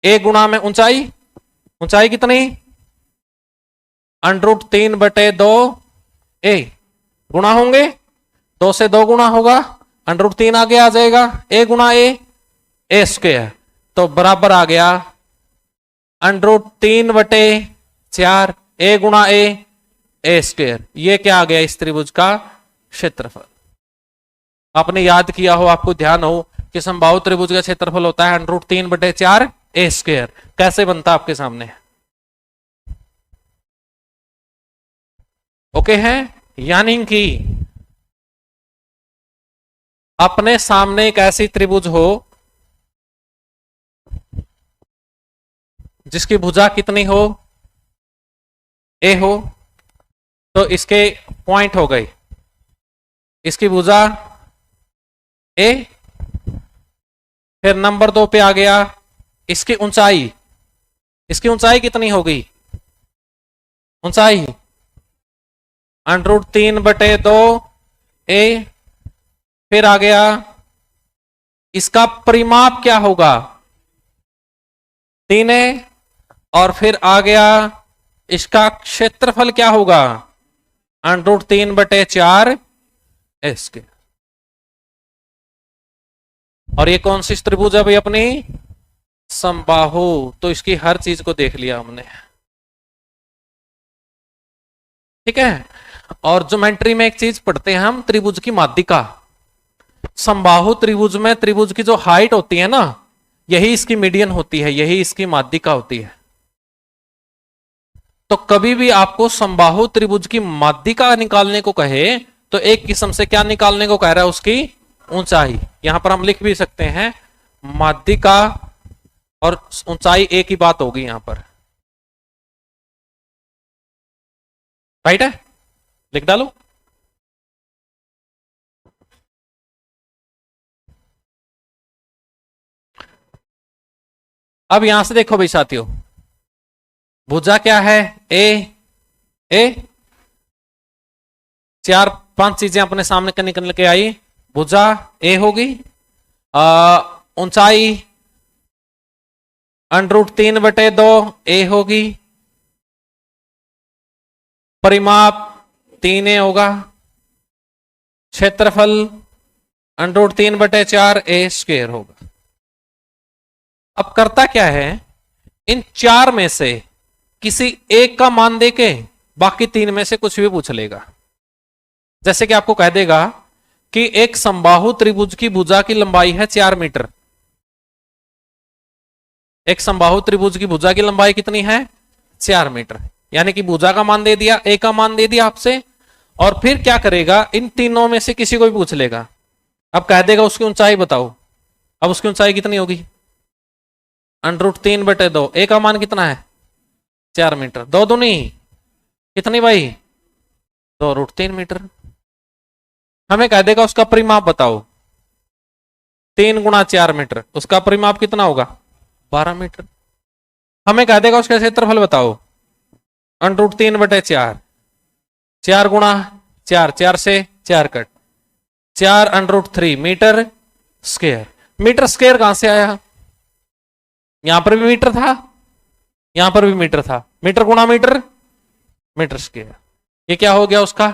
a गुणा में ऊंचाई, ऊंचाई कितनी, √3/2a गुणा होंगे, 2 से 2 गुणा होगा, √3 आगे आ जाएगा, a गुणा a स्क्वायर, तो बराबर आ गया √3/4 a गुणा a स्क्वायर। ये क्या आ गया, इस त्रिभुज का क्षेत्रफल। आपने याद किया हो, आपको ध्यान हो कि समबाहु त्रिभुज का क्षेत्रफल होता है √3/4 a स्क्वायर। कैसे बनता आपके सामने, ओके है। यानी कि अपने सामने एक ऐसी त्रिभुज हो जिसकी भुजा कितनी हो, a हो, तो इसके पॉइंट हो गए, इसकी भुजा a, फिर नंबर 2 पे आ गया इसकी ऊंचाई, इसकी ऊंचाई कितनी होगी, ऊंचाई √3/2a। फिर आ गया इसका परिमाप क्या होगा, 3a। और फिर आ गया इसका क्षेत्रफल क्या होगा, √3/4 स्क्वायर। और ये कौन सी त्रिभुज है भाई, अपनी समबाहु। तो इसकी हर चीज को देख लिया हमने, ठीक है। और ज्योमेट्री में एक चीज पढ़ते हैं हम, त्रिभुज की माध्यिका। समबाहु त्रिभुज में त्रिभुज की जो हाइट होती है ना, यही इसकी मीडियन होती है, यही इसकी माध्यिका होती है। तो कभी भी आपको समबाहु त्रिभुज की माध्यिका निकालने को कहे तो एक किस्म से क्या निकालने को कह रहा है, उसकी ऊंचाई। यहां पर हम लिख भी सकते हैं माध्यिका और ऊंचाई एक ही बात होगी यहां पर, राइट है, लिख डालो। अब यहां से देखो भाई साथियों, भुजा क्या है, ए 4-5 चीजें अपने सामने निकल के आई। भुजा ए होगी, ऊंचाई √3/2a होगी, परिमाप 3a होगा, क्षेत्रफल √3/4a स्क्वायर होगा। अब करता क्या है, इन 4 में से किसी एक का मान देके बाकी 3 में से कुछ भी पूछ लेगा। जैसे कि आपको कह देगा कि एक समबाहु त्रिभुज की भुजा की लंबाई है 4 मीटर। एक समबाहु त्रिभुज की भुजा की लंबाई कितनी है, 4 मीटर। यानी कि भुजा का मान दे दिया, ए का मान दे दिया आपसे, और फिर क्या करेगा, इन तीनों में से किसी को भी पूछ लेगा। अब कह देगा उसकी ऊंचाई बताओ। अब उसकी ऊंचाई कितनी होगी, √3/2। ए का मान कितना है, 4 मीटर। 2 दूनी कितनी भाई, 2√3 मीटर। हमें कह देगा उसका परिमाप बताओ, 3 × 4 मीटर, उसका परिमाप कितना होगा, 12 मीटर। हमें कह देगा उसका क्षेत्रफल बताओ, √3/4, 4 × 4, 4 से 4 cut, 4√3 metre square. Metre square कहां से आया, यहां पर भी मीटर था, यहां पर भी मीटर था, मीटर गुणा मीटर, मीटर स्क्वायर। ये क्या हो गया, उसका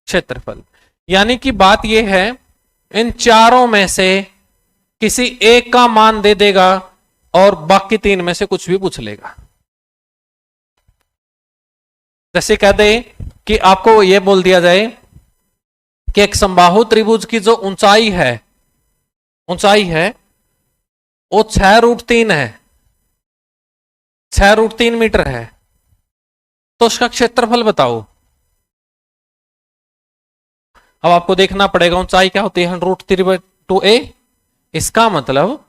क्षेत्रफल। यानी कि बात यह है, इन चारों में से किसी एक का मान दे देगा और बाकी 3 में से कुछ भी पूछ लेगा। जैसे कह दे कि आपको यह बोल दिया जाए कि एक समबाहु त्रिभुज की जो ऊंचाई है वो 6√3 है, 6√3 मीटर है, तो उसका क्षेत्रफल बताओ। अब आपको देखना पड़ेगा ऊंचाई क्या होती है, 2a। इसका मतलब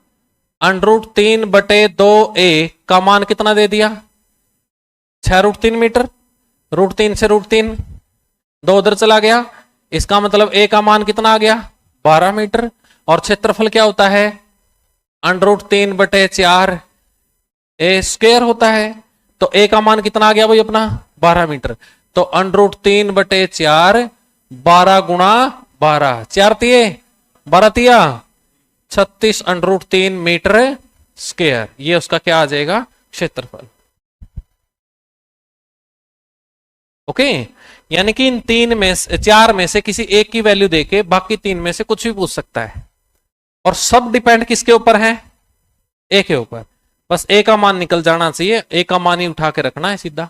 √3/2a का मान कितना दे दिया, 6√3 मीटर। √3 से √3 2 उधर चला गया, इसका मतलब a का मान कितना आ गया, 12 मीटर। और क्षेत्रफल क्या होता है, √3/4 a स्क्वायर होता है। तो a का मान कितना आ गया भाई अपना, 12 मीटर। तो √3/4 12 गुणा 12, 4 तिये 12 तिया 36 √3 मीटर स्क्वायर। ये उसका क्या आ जाएगा, क्षेत्रफल। ओके, यानी कि इन 4 में से किसी एक की वैल्यू देके बाकी 3 में से कुछ भी पूछ सकता है, और सब डिपेंड किसके ऊपर है, ए के ऊपर। बस ए का मान निकल जाना चाहिए, ए का मान ही उठा के रखना है सीधा।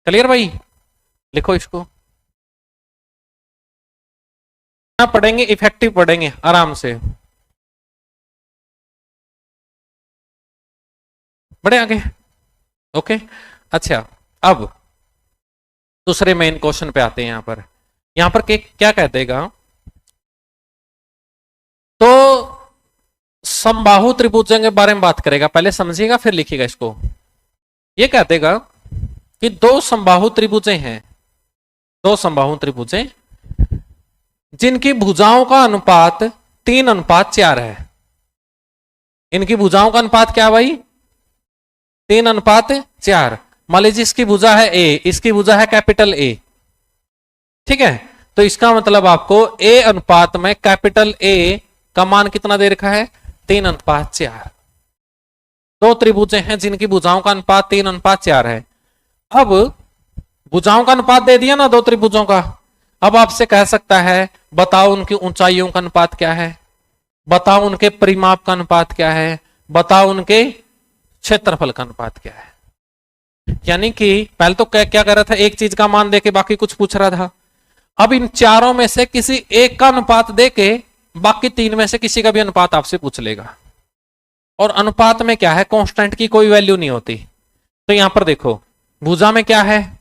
क्लियर भाई, लिखो इसको। पढ़ेंगे इफेक्टिव, पढ़ेंगे आराम से, बढ़े आगे। ओके, अच्छा अब दूसरे मेन क्वेश्चन पे आते हैं। यहां पर क्या कहते हैं, तो समबाहु त्रिभुजों के बारे में बात करेगा, पहले समझिएगा फिर लिखिएगा इसको। ये कहते हैं कि 2 समबाहु त्रिभुजें हैं, 2 समबाहु त्रिभुजें जिनकी भुजाओं का अनुपात 3:4 है। इनकी भुजाओं का अनुपात क्या भाई, 3:4। मान लीजिए इसकी भुजा है ए, इसकी भुजा है कैपिटल ए, ठीक है। तो इसका मतलब आपको ए अनुपात में कैपिटल ए का मान कितना दे रखा है, 3:4। 2 त्रिभुजें हैं जिनकी भुजाओं का अनुपात 3:4 है। अब भुजाओं का अनुपात दे दिया ना 2 त्रिभुजों का। अब आपसे कह सकता है बताओ उनकी ऊंचाइयों का अनुपात क्या है, बताओ उनके परिमाप का अनुपात क्या है, बताओ उनके क्षेत्रफल का अनुपात क्या है। यानी कि पहले तो क्या कर रहा था, एक चीज का मान देके बाकी कुछ पूछ रहा था। अब इन चारों में से किसी एक का अनुपात देके बाकी 3 में से किसी का भी अनुपात आपसे पूछ लेगा। और अनुपात में क्या है, कांस्टेंट की कोई वैल्यू नहीं होती। तो यहां पर देखो भुजा में क्या है,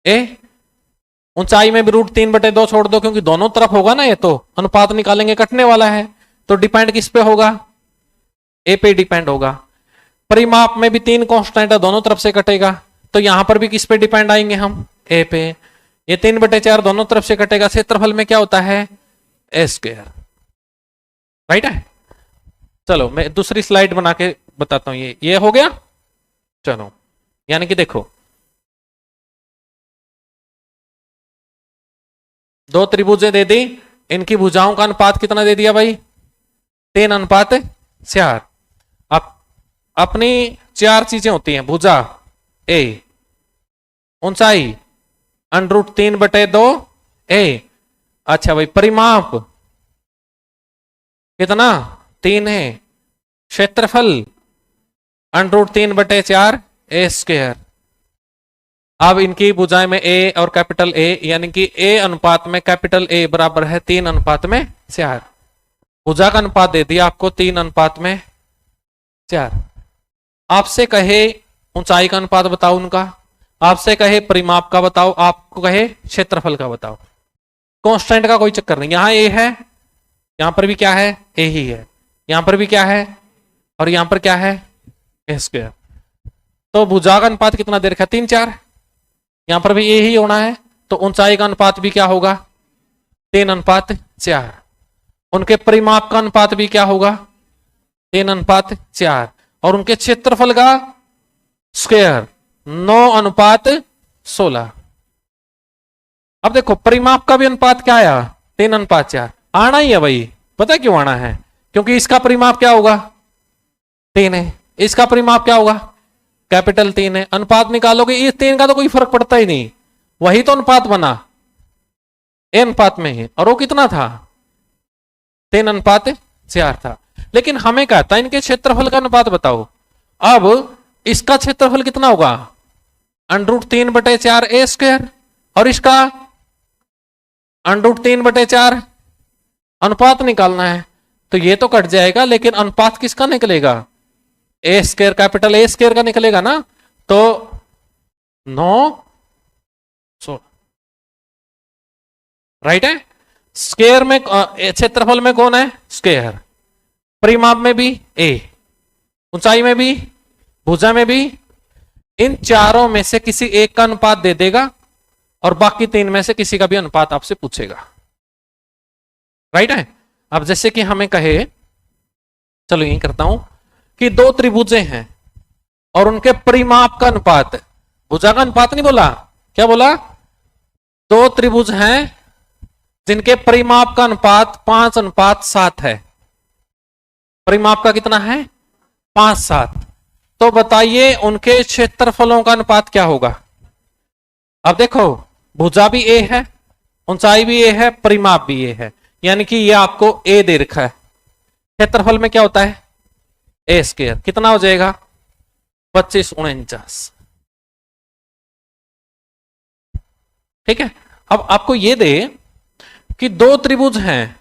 ए। ऊंचाई में भी √3/2 छोड़ दो, क्योंकि दोनों तरफ होगा ना, ये तो अनुपात निकालेंगे कटने वाला है। तो डिपेंड किस पे होगा, ए पे डिपेंड होगा। परिमाप में भी 3 कांस्टेंट है, दोनों तरफ से कटेगा। तो यहां पर भी किस पे डिपेंड आएंगे हम, ए पे। ये 3/4 दोनों तरफ से कटेगा। क्षेत्रफल में क्या होता है, ए स्क्वायर, राइट है। चलो मैं दूसरी स्लाइड बना के बताता हूं। ये हो गया। चलो यानी कि देखो 2 त्रिभुजें दे दी, इनकी भुजाओं का अनुपात कितना दे दिया भाई, 3:4। अब अपनी 4 चीजें होती हैं, भुजा ए, ऊंचाई √3/2 ए। अच्छा भाई परिमाप कितना, 3 है। क्षेत्रफल √3/4 ए स्क्वायर। अब इनकी भुजाएं में ए और कैपिटल ए, यानी कि ए अनुपात में कैपिटल ए बराबर है 3:4। भुजा का अनुपात दे दिया आपको 3:4। आपसे कहे ऊंचाई का अनुपात बताओ उनका, आपसे कहे परिमाप का बताओ, आपको कहे क्षेत्रफल का बताओ। कांस्टेंट का कोई चक्कर नहीं, यहां ए है, यहां पर भी क्या है, ए ही है, यहां पर भी क्या है, और यहां पर क्या है, ए स्क्वायर। तो भुजा का अनुपात कितना दे रखा है, 3:4। यहां पर भी ए ही होना है, तो ऊंचाई का अनुपात भी क्या होगा, 3:4। उनके परिमाप का अनुपात भी क्या होगा, 3:4। और उनके क्षेत्रफल का स्क्वायर 9:16। अब देखो परिमाप का भी अनुपात क्या आया, 3:4 आना ही है भाई। पता है क्यों आना है, क्योंकि इसका परिमाप क्या होगा, 3 है, इसका परिमाप क्या होगा, कैपिटल 3 है। अनुपात निकालोगे, इस 3 का तो कोई फर्क पड़ता ही नहीं, वही तो अनुपात बना, ए अनुपात में है। और वो कितना था, 3:4 था। लेकिन हमें कहता है इनके क्षेत्रफल का अनुपात बताओ। अब इसका क्षेत्रफल कितना होगा, √3/4 ए स्क्वायर, और इसका √3/4। अनुपात निकालना है तो ये तो कट जाएगा, लेकिन अनुपात किसका निकलेगा, ए स्क्वायर, कैपिटल ए स्क्वायर का निकलेगा ना। तो 9 राइट है। स्क्वायर में क्षेत्रफल में कौन है? स्क्वायर। परिमाप में भी ए, ऊंचाई में भी, भुजा में भी। इन चारों में से किसी एक का अनुपात दे देगा और बाकी तीन में से किसी का भी अनुपात आपसे पूछेगा। राइट है। अब जैसे कि हमें कहे, चलो यही करता हूं कि दो त्रिभुजें हैं और उनके परिमाप का अनुपात, भुजा का अनुपात नहीं बोला, क्या बोला? दो त्रिभुज हैं जिनके परिमाप का अनुपात 5:7 है। परिमाप का कितना है? 5:7। तो बताइए उनके क्षेत्रफलों का अनुपात क्या होगा? अब देखो, भुजा भी ए है, ऊंचाई भी ए है, परिमाप भी ए है, यानी कि ये आपको ए दे रखा है। क्षेत्रफल में क्या होता है? ए स्क्वायर। कितना हो जाएगा? 2549। ठीक है। अब आपको ये दे कि दो त्रिभुज हैं,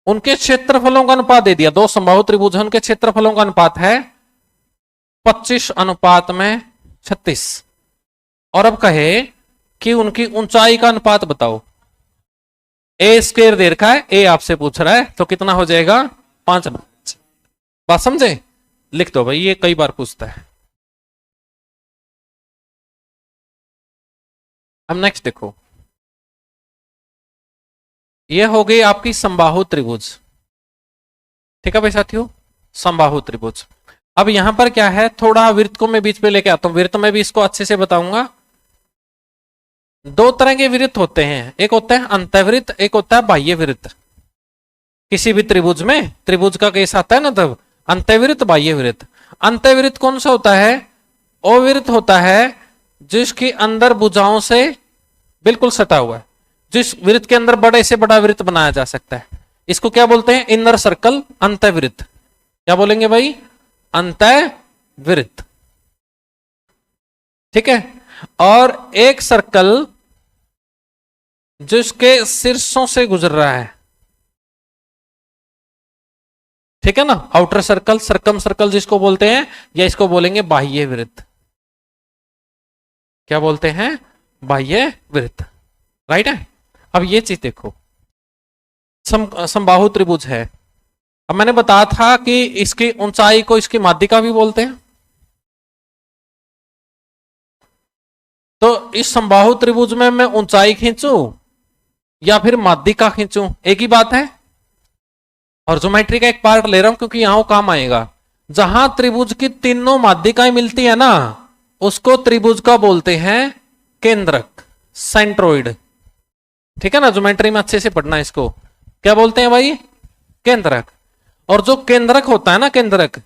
उनके क्षेत्रफलों का अनुपात दे दिया। दो समबाहु त्रिभुज हैं, उनके क्षेत्रफलों का अनुपात है 25:36। और अब कहे कि उनकी ऊंचाई का अनुपात बताओ। ए स्क्वायर दे रखा है, ए आपसे पूछ रहा है, तो कितना हो जाएगा? 5। बात समझे? लिख दो भाई, ये कई बार पूछता है। अब नेक्स्ट देखो, ये हो गई आपकी समबाहु त्रिभुज। ठीक है भाई साथियों, समबाहु त्रिभुज। अब यहां पर क्या है, थोड़ा वृत्त को मैं बीच पे लेके आता हूं। वृत्त में भी इसको अच्छे से बताऊंगा। दो तरह के वृत्त होते हैं, एक होता है अंतःवृत्त, एक होता है बाह्य वृत्त। किसी भी त्रिभुज में, त्रिभुज का केस आता है ना, तब अंतःवृत्त, बाह्य वृत्त। अंतःवृत्त कौन सा होता है? वो वृत्त होता है जिसके अंदर भुजाओं से बिल्कुल सटा हुआ है, जिस वृत्त के अंदर बड़े से बड़ा वृत्त बनाया जा सकता है। इसको क्या बोलते हैं? इनर सर्कल, अंतःवृत्त। क्या बोलेंगे भाई? अंतःवृत्त। ठीक है। और एक सर्कल जिसके शीर्षों से गुजर रहा है, ठीक है ना, आउटर सर्कल, सरकम सर्कल जिसको बोलते हैं, या इसको बोलेंगे बाह्य वृत्त। क्या बोलते हैं? बाह्य वृत्त। राइट है। अब ये चीज देखो, समबाहु त्रिभुज है। अब मैंने बताया था कि इसकी ऊंचाई को इसकी माध्यिका भी बोलते हैं। तो इस समबाहु त्रिभुज में मैं ऊंचाई खींचूं या फिर माध्यिका खींचूं, एक ही बात है। और ज्योमेट्री का एक पार्ट ले रहा हूं क्योंकि यहां काम आएगा। जहां त्रिभुज की तीनों माध्यिकाएं मिलती है ना, उसको त्रिभुज का बोलते हैं केंद्रक, सेंट्रोइड। ठीक है ना, ज्योमेट्री में अच्छे से पढ़ना इसको। क्या बोलते हैं भाई? केंद्रक। और जो केंद्रक होता है ना, केंद्रक,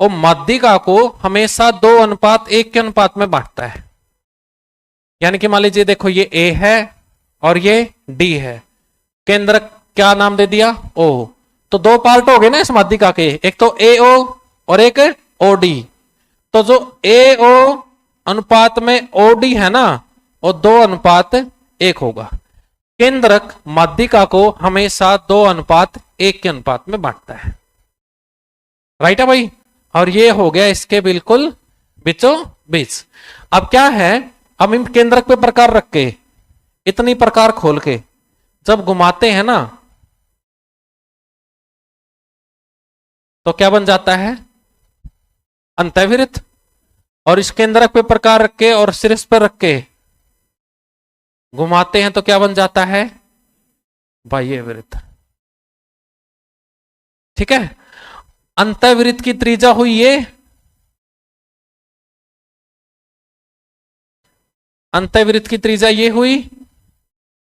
वो माध्यिका को हमेशा 2:1 के अनुपात में बांटता है। यानी कि मान लीजिए देखो, ये ए है और ये डी है। केंद्रक क्या नाम दे दिया? ओ। तो दो पार्ट हो गए ना इस माध्यिका के, एक तो ए ओ और एक ओ डी। तो जो ए ओ अनुपात में ओ डी है ना, वो 2:1 होगा। केंद्रक माध्यिका को हमेशा 2:1 के अनुपात में बांटता है। राइट है भाई। और ये हो गया इसके बिल्कुल बीचों बीच। अब क्या है, अब इन केंद्रक पे प्रकार रख के, इतनी प्रकार खोल के जब घुमाते हैं ना, तो क्या बन जाता है? अंतःवृत्त। और इस केंद्रक पे प्रकार रख के और शीर्ष पर रख के घुमाते हैं तो क्या बन जाता है? बाह्य वृत्त। ठीक है। अंतःवृत्त की त्रिज्या हुई ये, अंतःवृत्त की त्रिज्या ये हुई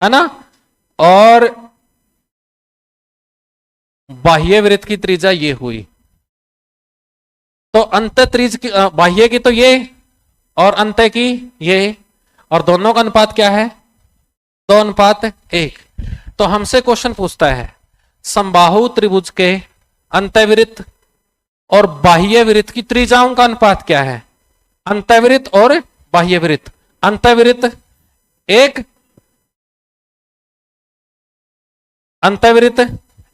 है ना, और बाह्य वृत्त की त्रिज्या ये हुई। तो अंत त्रिज की, बाह्य की तो ये और अंत की ये, और दोनों का अनुपात क्या है? 2:1। तो हमसे क्वेश्चन पूछता है, समबाहु त्रिभुज के अंतःवृत्त और बाह्य वृत्त की त्रिज्याओं का अनुपात क्या है? अंतःवृत्त और बाह्य वृत्त। अंतःवृत्त 1, अंतःवृत्त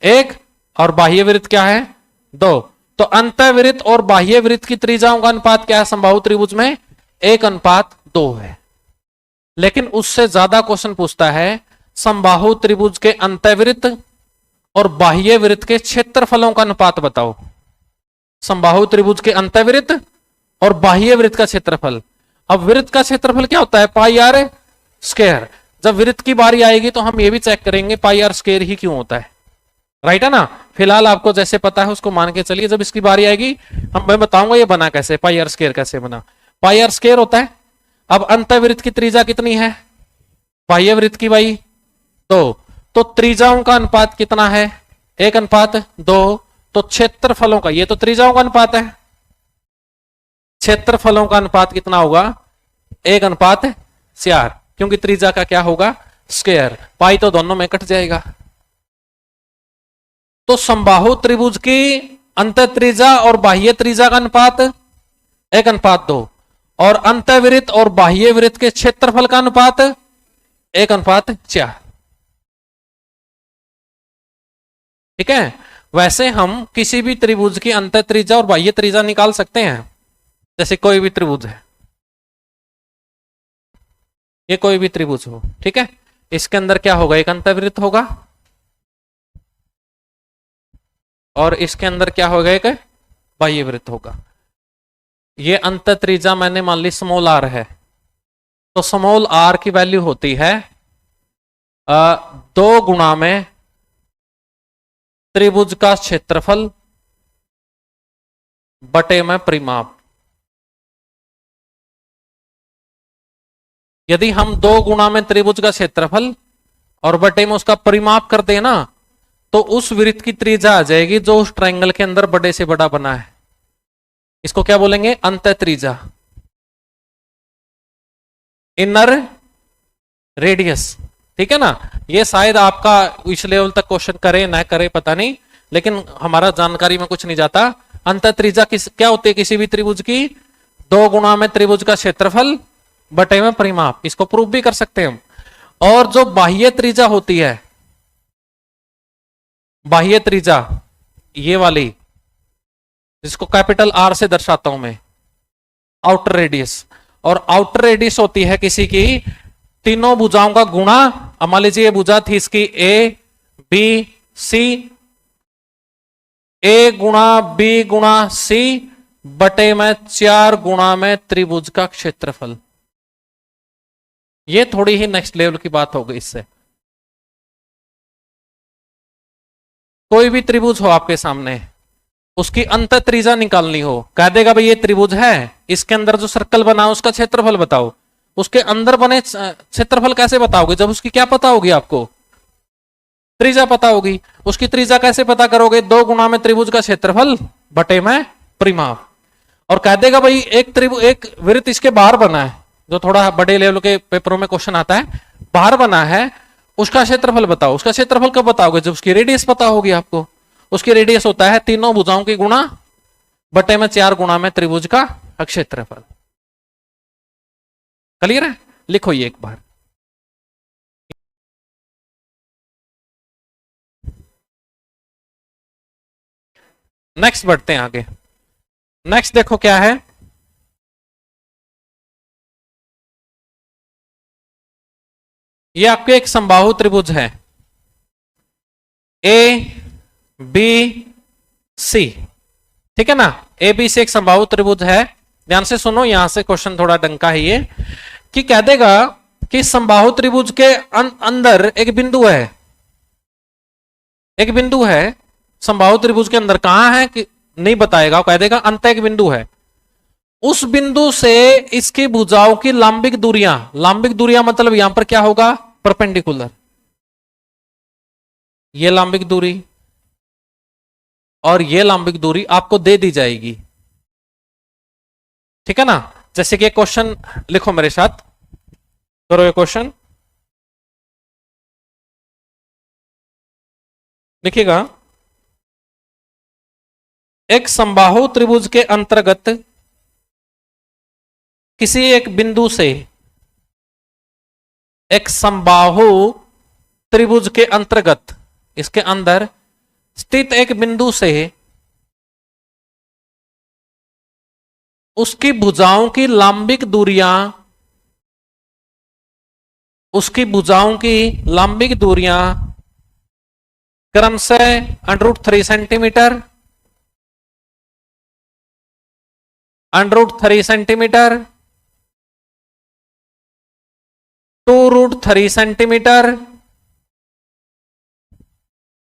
1 और बाह्य वृत्त क्या है? 2। तो अंतःवृत्त और बाह्य वृत्त की त्रिज्याओं का अनुपात क्या है समबाहु त्रिभुज में? 1:2 है। लेकिन उससे ज्यादा क्वेश्चन पूछता है, समबाहु त्रिभुज के अंतःवृत्त और बाह्य वृत्त के क्षेत्रफलों का अनुपात बताओ। समबाहु त्रिभुज के अंतःवृत्त और बाह्य वृत्त का क्षेत्रफल। अब वृत्त का क्षेत्रफल क्या होता है? पाई आर स्क्वायर। जब वृत्त की बारी आएगी तो हम ये भी चेक करेंगे पाई आर स्क्वायर ही क्यों होता है, राइट है ना। फिलहाल आपको जैसे पता है उसको मान के चलिए, जब इसकी बारी आएगी मैं बताऊंगा ये बना कैसे, पाई आर स्क्वायर कैसे बना। पाई आर स्क्वायर होता है, अब अंतःवृत्त की त्रिज्या कितनी है? बाह्य वृत्त की भाई 2, तो त्रिज्याओं का अनुपात कितना है? 1:2। तो क्षेत्रफलों का, ये तो त्रिज्याओं का अनुपात है, क्षेत्रफलों का अनुपात कितना होगा? 1:4, क्योंकि त्रिज्या का क्या होगा? स्क्वायर। पाई तो दोनों में कट जाएगा। तो समबाहु त्रिभुज की अंत त्रिज्या और बाह्य त्रिज्या का अनुपात 1:2 और अंतःवृत्त और बाह्य वृत्त के क्षेत्रफल का अनुपात 1:4। ठीक है। वैसे हम किसी भी त्रिभुज की अंत त्रिज्या और बाह्य त्रिज्या निकाल सकते हैं। जैसे कोई भी त्रिभुज है, ये कोई भी त्रिभुज हो, ठीक है, इसके अंदर क्या होगा? एक अंतःवृत्त होगा और इसके अंदर क्या होगा? एक बाह्य वृत्त होगा। ये अंत त्रिज्या मैंने मान ली स्मॉल आर है, तो स्मॉल आर की वैल्यू होती है 2 गुणा में त्रिभुज का क्षेत्रफल बटे में परिमाप। यदि हम 2 गुणा में त्रिभुज का क्षेत्रफल और बटे में उसका परिमाप कर देना तो उस वृत्त की त्रिज्या आ जाएगी जो उस ट्रायंगल के अंदर बड़े से बड़ा बना है। इसको क्या बोलेंगे? अंत त्रिज्या, इनर रेडियस। ठीक है ना। ये शायद आपका इस लेवल तक क्वेश्चन करे ना करे पता नहीं, लेकिन हमारा जानकारी में कुछ नहीं जाता। अंत त्रिज्या क्या होती है किसी भी त्रिभुज की? 2 गुणा में त्रिभुज का क्षेत्रफल बटे में परिमाप। इसको प्रूव भी कर सकते हैं हम। और जो बाह्य त्रिज्या होती है, बाह्य त्रिज्या ये वाली, जिसको कैपिटल आर से दर्शाता हूं मैं, आउटर रेडियस। और आउटर रेडियस होती है किसी की तीनों भुजाओं का गुणा। मान लीजिए ये भुजा थी इसकी ए बी सी, ए गुणा बी गुणा सी बटे में 4 गुणा में त्रिभुज का क्षेत्रफल। ये थोड़ी ही नेक्स्ट लेवल की बात हो गई। इससे कोई भी त्रिभुज हो आपके सामने, उसकी अंत त्रिज्या निकालनी हो, कह देगा भाई ये त्रिभुज है, इसके अंदर जो सर्कल बना उसका क्षेत्रफल बताओ। उसके अंदर बने क्षेत्रफल कैसे बताओगे जब उसकी क्या पता होगी? आपको त्रिज्या पता होगी। उसकी त्रिज्या कैसे पता करोगे? 2 गुणा में त्रिभुज का क्षेत्रफल बटे में परिमाप। और कह देगा भाई एक वृत्त इसके बाहर बना है, जो थोड़ा बड़े लेवल के पेपरों में क्वेश्चन आता है, बाहर बना है, उसका क्षेत्रफल बताओ। उसका क्षेत्रफल कब बताओगे? जब उसकी रेडियस पता होगी आपको। उसकी रेडियस होता है तीनों भुजाओं की गुणा बटे में 4 गुणा में त्रिभुज का क्षेत्रफल। क्लियर है? लिखो ये एक बार। नेक्स्ट बढ़ते हैं आगे। नेक्स्ट देखो क्या है। ये आपके एक समबाहु त्रिभुज है ए बी सी, ठीक है ना। ए बी सी एक समबाहु त्रिभुज है। ध्यान से सुनो, यहां से क्वेश्चन थोड़ा डंका है ये, कि कह देगा कि समबाहु त्रिभुज के अंदर एक बिंदु है, एक बिंदु है समबाहु त्रिभुज के अंदर। कहां है कि नहीं बताएगा, कह देगा अंत एक बिंदु है। उस बिंदु से इसकी भुजाओं की लंबिक दूरियां, लंबिक दूरियां मतलब यहां पर क्या होगा? परपेंडिकुलर। ये लंबिक दूरी और ये लंबिक दूरी आपको दे दी जाएगी, ठीक है ना। जैसे कि क्वेश्चन लिखो मेरे साथ, करो ये क्वेश्चन, लिखिएगा। एक समबाहु त्रिभुज के अंतर्गत किसी एक बिंदु से, एक समबाहु त्रिभुज के अंतर्गत, इसके अंदर स्थित एक बिंदु से उसकी भुजाओं की लंबिक दूरियां उसकी भुजाओं की लंबिक दूरियां क्रमशः √3 सेंटीमीटर, √3 सेंटीमीटर, 2√3 सेंटीमीटर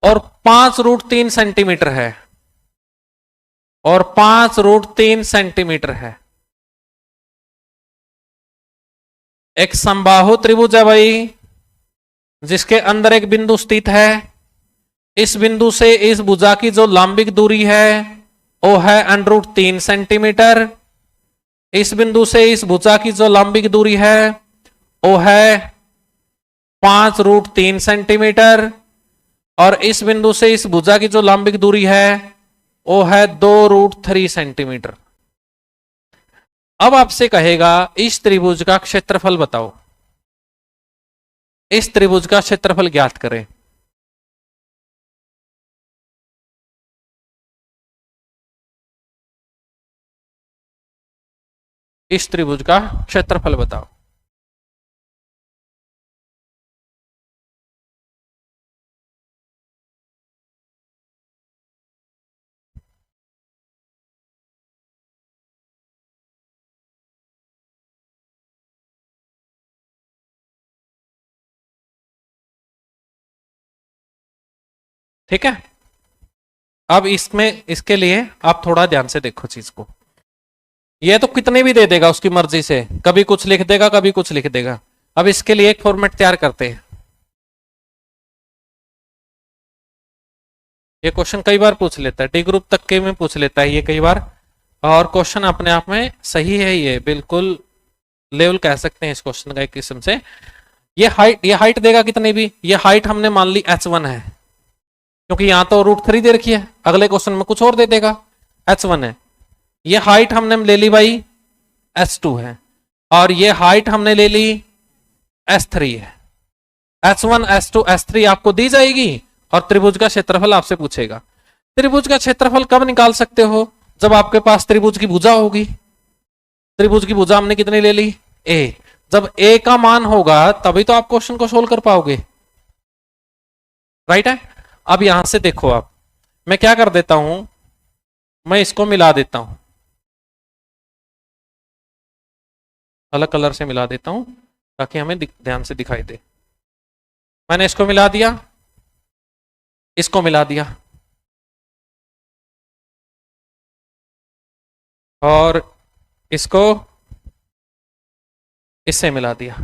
और 5√3 सेंटीमीटर है, और 5√3 सेंटीमीटर है। एक समबाहु त्रिभुज है भाई, जिसके अंदर एक बिंदु स्थित है। इस बिंदु से इस भुजा की जो लंबिक दूरी है वो है √3 सेंटीमीटर। इस बिंदु से इस भुजा की जो लंबिक दूरी है वो है 5√3 सेंटीमीटर, और इस बिंदु से इस भुजा की जो लंबिक दूरी है वो है 2√3 सेंटीमीटर। अब आपसे कहेगा इस त्रिभुज का क्षेत्रफल बताओ, इस त्रिभुज का क्षेत्रफल ज्ञात करें। इस त्रिभुज का क्षेत्रफल बताओ। ठीक है, अब इसमें इसके लिए आप थोड़ा ध्यान से देखो चीज को। ये तो कितने भी दे देगा उसकी मर्जी से, कभी कुछ लिख देगा कभी कुछ लिख देगा। अब इसके लिए एक फॉर्मेट तैयार करते हैं। ये क्वेश्चन कई बार पूछ लेता है, डी ग्रुप तक के में पूछ लेता है ये कई बार, और क्वेश्चन अपने आप में सही है, ये बिल्कुल लेवल कह सकते हैं इस क्वेश्चन का एक किस्म से। ये हाइट देगा कितने भी, ये हाइट हमने मान ली h1 है, क्योंकि यहां तो √3 दे रखी है, अगले क्वेश्चन में कुछ और दे देगा, h1 है। ये हाइट हमने ले ली भाई h2 है, और ये हाइट हमने ले ली h3 है। h1 h2 h3 आपको दी जाएगी, और त्रिभुज का क्षेत्रफल आपसे पूछेगा। त्रिभुज का क्षेत्रफल कब निकाल सकते हो, जब आपके पास त्रिभुज की भुजा होगी। त्रिभुज की भुजा हमने कितनी ले ली, a। जब a का मान होगा तभी तो आप क्वेश्चन को सोल्व कर पाओगे, राइट है। अब यहां से देखो, आप मैं क्या कर देता हूं, मैं इसको मिला देता हूं, अलग कलर से मिला देता हूं ताकि हमें ध्यान से दिखाई दे। मैंने इसको मिला दिया, इसको मिला दिया, और इसको इससे मिला दिया।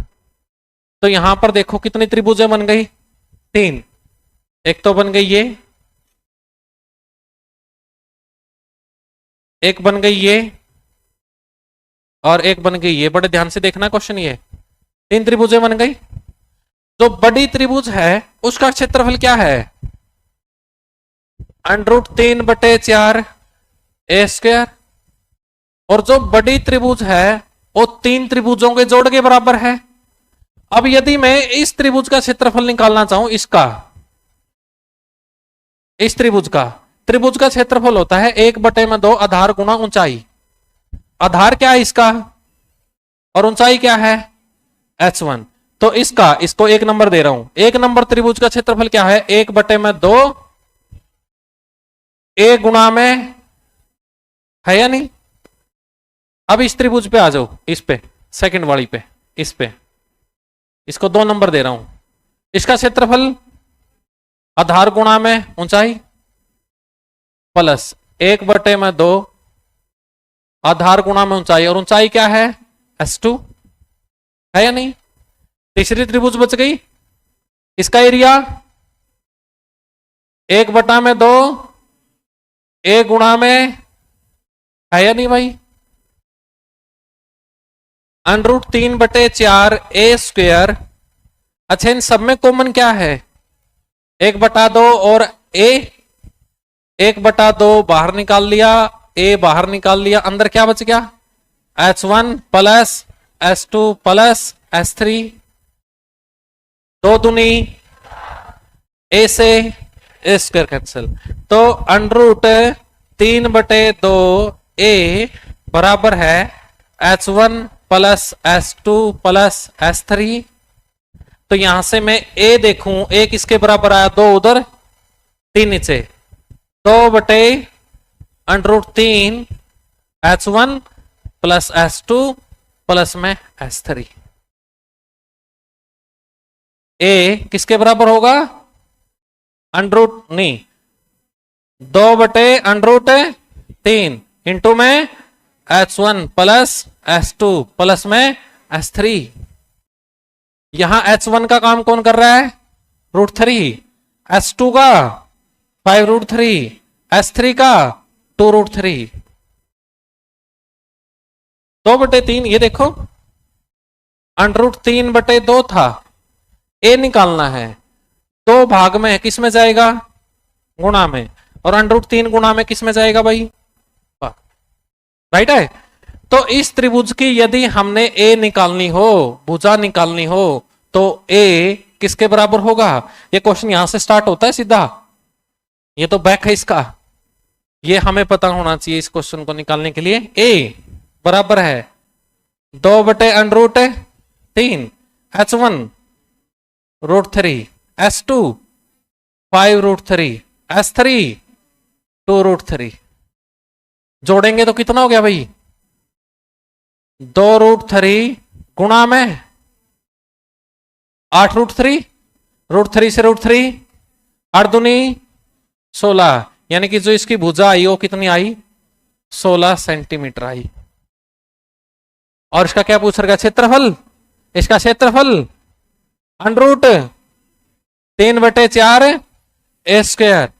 तो यहां पर देखो कितनी त्रिभुजें बन गई, 3। एक तो बन गई ये, एक बन गई ये, और एक बन गई ये। बड़े ध्यान से देखना क्वेश्चन, ये 3 त्रिभुजें बन गई। जो बड़ी त्रिभुज है उसका क्षेत्रफल क्या है, √3/4 a²। और जो बड़ी त्रिभुज है वो 3 त्रिभुजों के जोड़ के बराबर है। अब यदि मैं इस त्रिभुज का क्षेत्रफल निकालना चाहूं, इसका, इस त्रिभुज का क्षेत्रफल होता है 1/2 आधार गुणा ऊंचाई। आधार क्या है इसका, और ऊंचाई क्या है h1। तो इसको 1 नंबर दे रहा हूं। 1 नंबर त्रिभुज का क्षेत्रफल क्या है, 1/2 a गुणा में, है या नहीं। अब इस त्रिभुज पे आ जाओ, इस पे सेकंड वाली पे, इस पे, इसको 2 नंबर दे रहा हूं। इसका क्षेत्रफल आधार गुणा में ऊंचाई प्लस 1/2 आधार गुणा में ऊंचाई, और ऊंचाई क्या है h2, है या नहीं। तीसरी त्रिभुज बच गई, इसका एरिया 1/2 a गुणा में, है या नहीं भाई, √3/4 a²। अच्छा, इन सब में कॉमन क्या है, 1/2 और a, 1/2 बाहर निकाल लिया, a बाहर निकाल लिया, अंदर क्या बच गया, h1 plus h2 plus h3। 2 दूनी a से a² कैंसिल, तो √3/2 a बराबर है h1 plus h2 plus h3। तो यहां से मैं ए देखूं, ए किसके बराबर आया, 2 उधर 3 नीचे, 2/√3 H1 प्लस H2 प्लस में H3। ए किसके बराबर होगा, नहीं 2/√3 इंटू में H1 प्लस H2 प्लस में H3। यहां H1 का काम कौन कर रहा है, √3, H2 का 5√3, H3 का 2√3। 2/3 ये देखो, √3/2 था, ए निकालना है, 2 भाग में किस में जाएगा, गुणा में, और √3 गुणा में किस में जाएगा भाई, राइट है। तो इस त्रिभुज की यदि हमने ए निकालनी हो, भुजा निकालनी हो, तो ए किसके बराबर होगा, ये क्वेश्चन यहां से स्टार्ट होता है सीधा, ये तो बैक है इसका, ये हमें पता होना चाहिए इस क्वेश्चन को निकालने के लिए। ए बराबर है 2/√3 H1 √3, H2 5√3, H3 2√3। जोड़ेंगे तो कितना हो गया भाई, 2√3 गुणा में 8√3, √3 से √3 8 दूनी 16, यानी कि जो इसकी भुजा आई वो कितनी आई, 16 सेंटीमीटर आई। और इसका क्या पूछ रहा है, क्षेत्रफल, इसका क्षेत्रफल √3/4 ए स्क्वायर,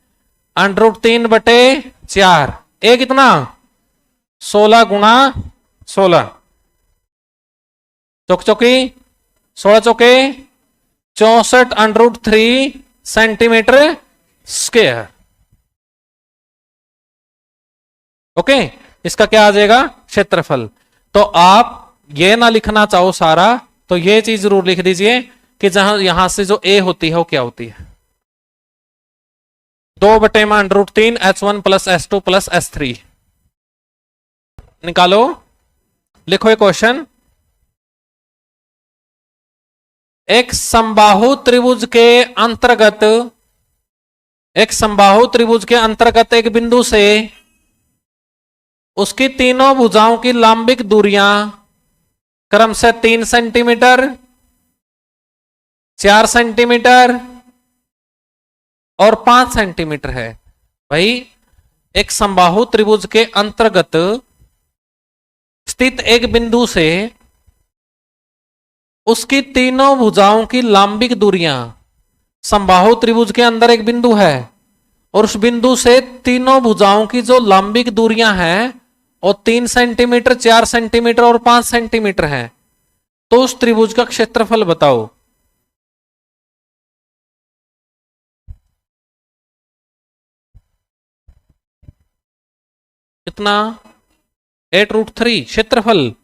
√3/4, ए कितना 16 गुणा 16, चौक चौकी 16 चौके 64 सेंटीमीटर स्क्वायर। ओके, इसका क्या आ जाएगा, क्षेत्रफल। तो आप ये ना लिखना चाहो सारा, तो ये चीज जरूर लिख दीजिए कि जहां यहां से जो ए होती है वो क्या होती है, 2/√3 H1 plus H2 plus H3 निकालो। लिखो ये क्वेश्चन, एक समबाहु त्रिभुज के अंतर्गत, एक समबाहु त्रिभुज के अंतर्गत एक बिंदु से उसकी तीनों भुजाओं की लंबिक दूरियां क्रम से 3 सेंटीमीटर, 4 सेंटीमीटर और 5 सेंटीमीटर है। भाई एक समबाहु त्रिभुज के अंतर्गत स्थित एक बिंदु से उसकी तीनों भुजाओं की लंबिक दूरियां, समबाहु त्रिभुज के अंदर एक बिंदु है और उस बिंदु से तीनों भुजाओं की जो लंबिक दूरियां हैं और 3 सेंटीमीटर, 4 सेंटीमीटर और 5 सेंटीमीटर है, तो उस त्रिभुज का क्षेत्रफल बताओ। कितना, 8√3, क्षेत्रफल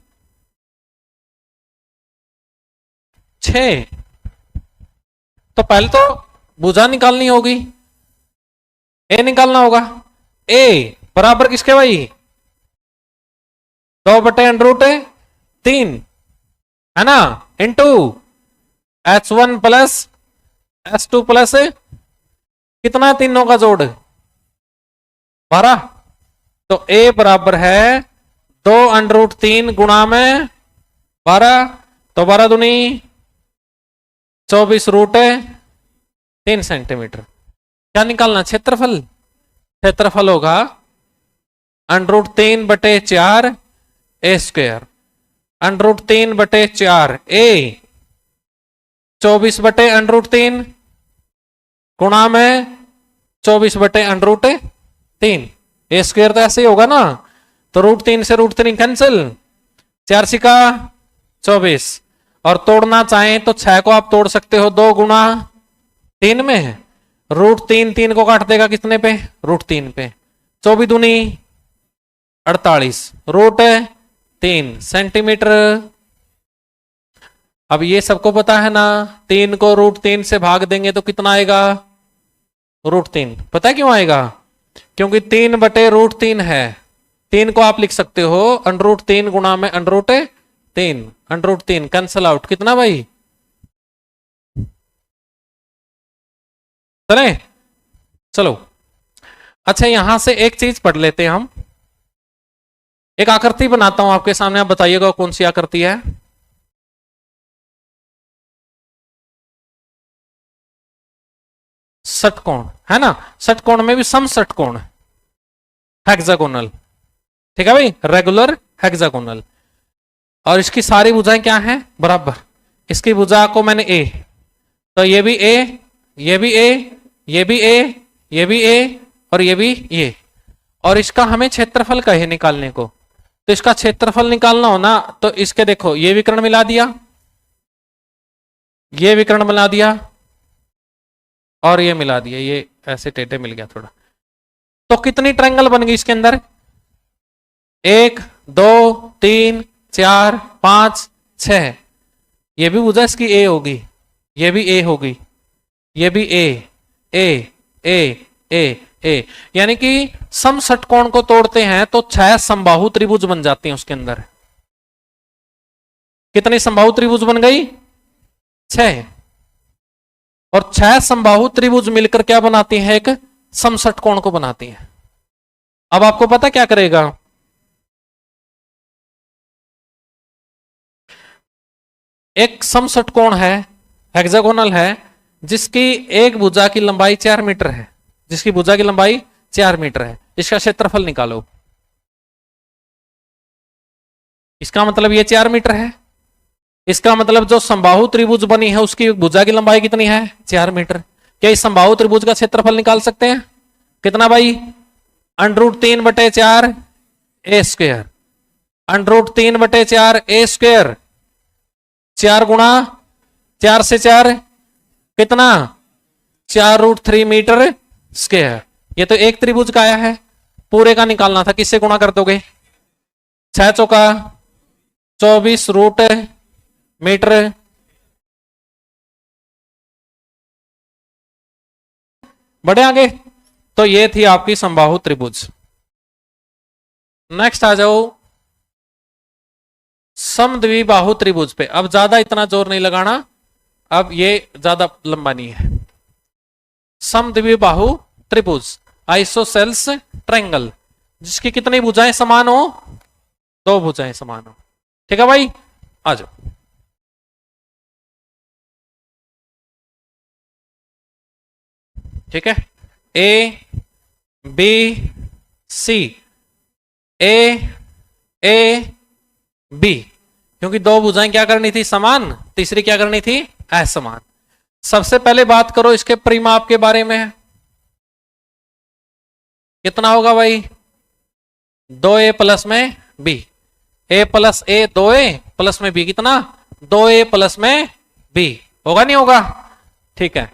6। तो पहले तो भुजा निकालनी होगी, ए निकालना होगा। ए बराबर किसके भाई, 2/√3 है ना, into H1 plus H2 plus कितना, तीनों का जोड़ 12। तो ए बराबर है 2/√3 गुणा में 12, तो 12 दूनी 24√3 सेंटीमीटर। क्या निकालना, क्षेत्रफल, क्षेत्रफल होगा √3/4 ए स्क्वायर, √3/4 ए 24/√3 गुणा में 24/√3, ए स्क्वायर तो ऐसे ही होगा ना, तो √3 से √3 कैंसिल, 4 का 24, और तोड़ना चाहें तो 6 को आप तोड़ सकते हो 2 गुणा 3 में, √3 3 को काट देगा कितने पे, √3 पे, 24 दूनी 48, √3 सेंटीमीटर। अब ये सबको पता है ना, 3 को √3 से भाग देंगे तो कितना आएगा, √3। पता है क्यों आएगा, क्योंकि 3/√3 है, 3 को आप लिख सकते हो √3 गुणा में √3, √3 कैंसल आउट, कितना भाई चले चलो। अच्छा यहां से एक चीज पढ़ लेते हैं हम, एक आकृति बनाता हूं आपके सामने, आप बताइएगा कौन सी आकृति है। षटकोण है ना, षटकोण में भी सम षटकोण, हेक्सागोनल, ठीक है भाई, रेगुलर हेक्सागोनल। और इसकी सारी भुजाएं क्या हैं, बराबर। इसकी भुजा को मैंने ए, तो ये भी ए, ये भी ए, ये भी ए, ये भी ए, और ये भी ये। और इसका हमें क्षेत्रफल कहे निकालने को, तो इसका क्षेत्रफल निकालना हो ना, तो इसके देखो ये विकर्ण मिला दिया, ये विकर्ण मिला दिया, और ये मिला दिया, ये ऐसे टेढ़े मिल गया थोड़ा। तो कितनी ट्रायंगल बन गई इसके अंदर, 1 2 3 4 5 6। ये भी भुजा इसकी ए होगी, ये भी ए होगी, ये भी ए ए ए ए ए, यानी कि सम षटकोण को तोड़ते हैं तो 6 समबाहु त्रिभुज बन जाते हैं उसके अंदर। कितनी समबाहु त्रिभुज बन गई, 6। और 6 समबाहु त्रिभुज मिलकर क्या बनाती हैं, एक सम षटकोण को बनाती हैं। अब आपको पता क्या करेगा, एक सम षटकोण है, हेक्सागोनल है, जिसकी एक भुजा की लंबाई 4 मीटर है, जिसकी भुजा की लंबाई 4 मीटर है। इसका क्षेत्रफल निकालो। इसका मतलब ये 4 मीटर है, इसका मतलब जो समबाहु त्रिभुज बनी है उसकी भुजा की लंबाई कितनी है, 4 मीटर। क्या इस समबाहु त्रिभुज का क्षेत्रफल निकाल सकते हैं, कितना भाई, √3/4 ए स्क्वायर, √3/4 ए स्क्वायर, 4 गुणा 4 से 4 कितना, 4√3 मीटर स्क्वायर। ये तो एक त्रिभुज का आया है, पूरे का निकालना था, किससे गुणा कर दोगे, 6 चौका 24 रूट मीटर। बढ़े आगे, तो ये थी आपकी समबाहु त्रिभुज। नेक्स्ट आ जाओ समद्विबाहु त्रिभुज पे। अब ज्यादा इतना जोर नहीं लगाना, अब ये ज्यादा लंबा नहीं है। समद्विबाहु त्रिभुज, आइसोसेल्स ट्रायंगल, जिसकी कितनी भुजाएं समान हो, 2 भुजाएं समान हो। ठीक है भाई, आ जाओ। ठीक है, A B C, A B, क्योंकि 2 भुजाएं क्या करनी थी, समान, तीसरी क्या करनी थी, असमान। सबसे पहले बात करो इसके परिमाप के बारे में, कितना होगा भाई, 2a प्लस में b, a plus a 2a plus में b कितना, 2a प्लस में b, होगा नहीं होगा, ठीक है।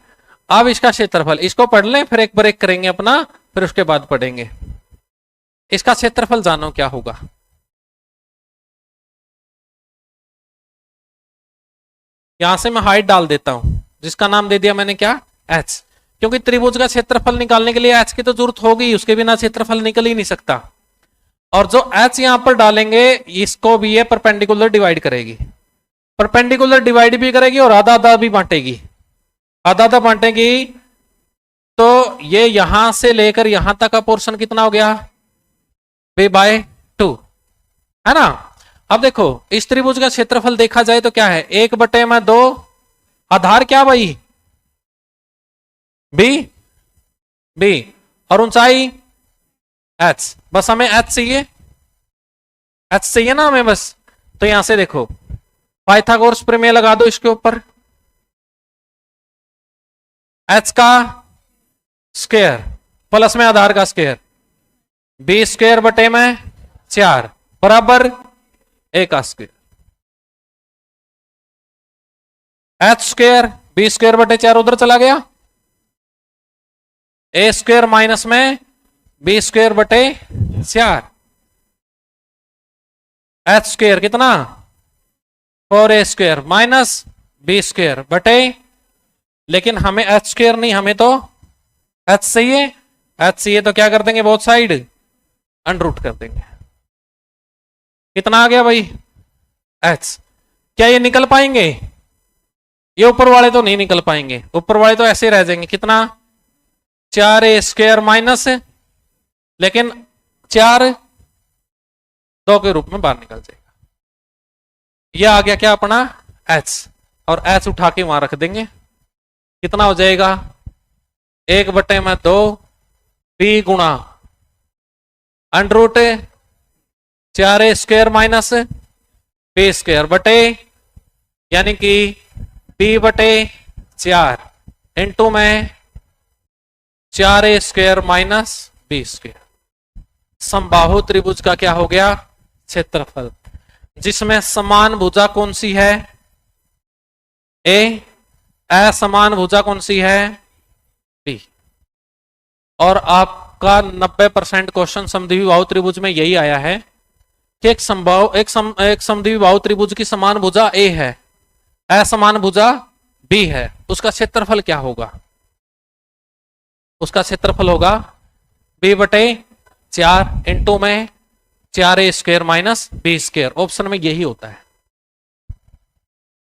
अब इसका क्षेत्रफल, इसको पढ़ लें फिर एक ब्रेक करेंगे अपना, फिर उसके बाद पढ़ेंगे। इसका क्षेत्रफल जानो क्या होगा, यहां से मैं हाइट डाल देता हूं, जिसका नाम दे दिया मैंने क्या, h, क्योंकि त्रिभुज का क्षेत्रफल निकालने के लिए h की तो जरूरत होगी, उसके बिना क्षेत्रफल निकल ही नहीं सकता। और जो h यहां पर डालेंगे इसको भी ये परपेंडिकुलर डिवाइड करेगी, परपेंडिकुलर डिवाइड भी करेगी और आधा आधा भी बांटेगी, आधा आधा बांटेगी। तो ये यहां से लेकर यहां तक का पोर्शन कितना हो गया, b/2, है ना। अब देखो इस त्रिभुज का क्षेत्रफल देखा जाए तो क्या है, 1/2, आधार क्या भाई, b, और ऊंचाई h, बस हमें h चाहिए, h चाहिए ना हमें बस। तो यहां से देखो पाइथागोरस प्रमेय लगा दो इसके ऊपर, h का स्क्वायर प्लस में आधार का स्क्वायर, b² बराबर a का स्क्वायर, h² b² उधर चला गया, a² माइनस में b² h² कितना, 4a² माइनस b², लेकिन हमें h² नहीं, हमें तो h चाहिए, h चाहिए तो क्या कर देंगे, बोथ साइड अंडर कर देंगे। कितना आ गया भाई, h। क्या ये निकल पाएंगे, ये ऊपर वाले तो नहीं निकल पाएंगे, ऊपर वाले तो ऐसे रह जाएंगे, कितना 4a² माइनस, लेकिन 4 2 के रूप में बाहर निकल जाएगा। यह आ गया क्या अपना h, और h उठा के वहां रख देंगे। कितना हो जाएगा 1/2 b गुणा under root 4a² minus b² बटे, यानी कि b/4 इंटू में 4a² माइनस b²। समबाहु त्रिभुज का क्या हो गया क्षेत्रफल, जिसमें समान भुजा कौन सी है ए, असमान भुजा कौन सी है बी। और आपका 90% क्वेश्चन समद्विबाहु त्रिभुज में यही आया है कि एक समद्विबाहु त्रिभुज की समान भुजा ए है, असमान भुजा बी है, उसका क्षेत्रफल क्या होगा? उसका क्षेत्रफल होगा b/4 इंटू में 4a² माइनस b²। ऑप्शन में यही होता है,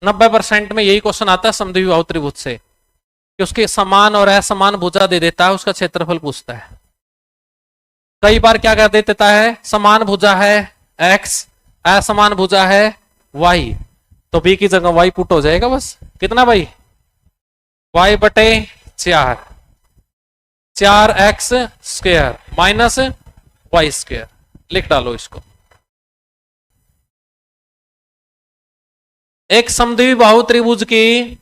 90% में यही क्वेश्चन आता है समद्विबाहु त्रिभुज से, कि उसके समान और असमान भुजा दे देता है, उसका क्षेत्रफल पूछता है। कई बार क्या कर देता है, समान भुजा है x, असमान भुजा है y, तो b की जगह y पुट हो जाएगा बस। कितना भाई y/4 4x² माइनस y², लिख डालो इसको। एक समद्विबाहु त्रिभुज की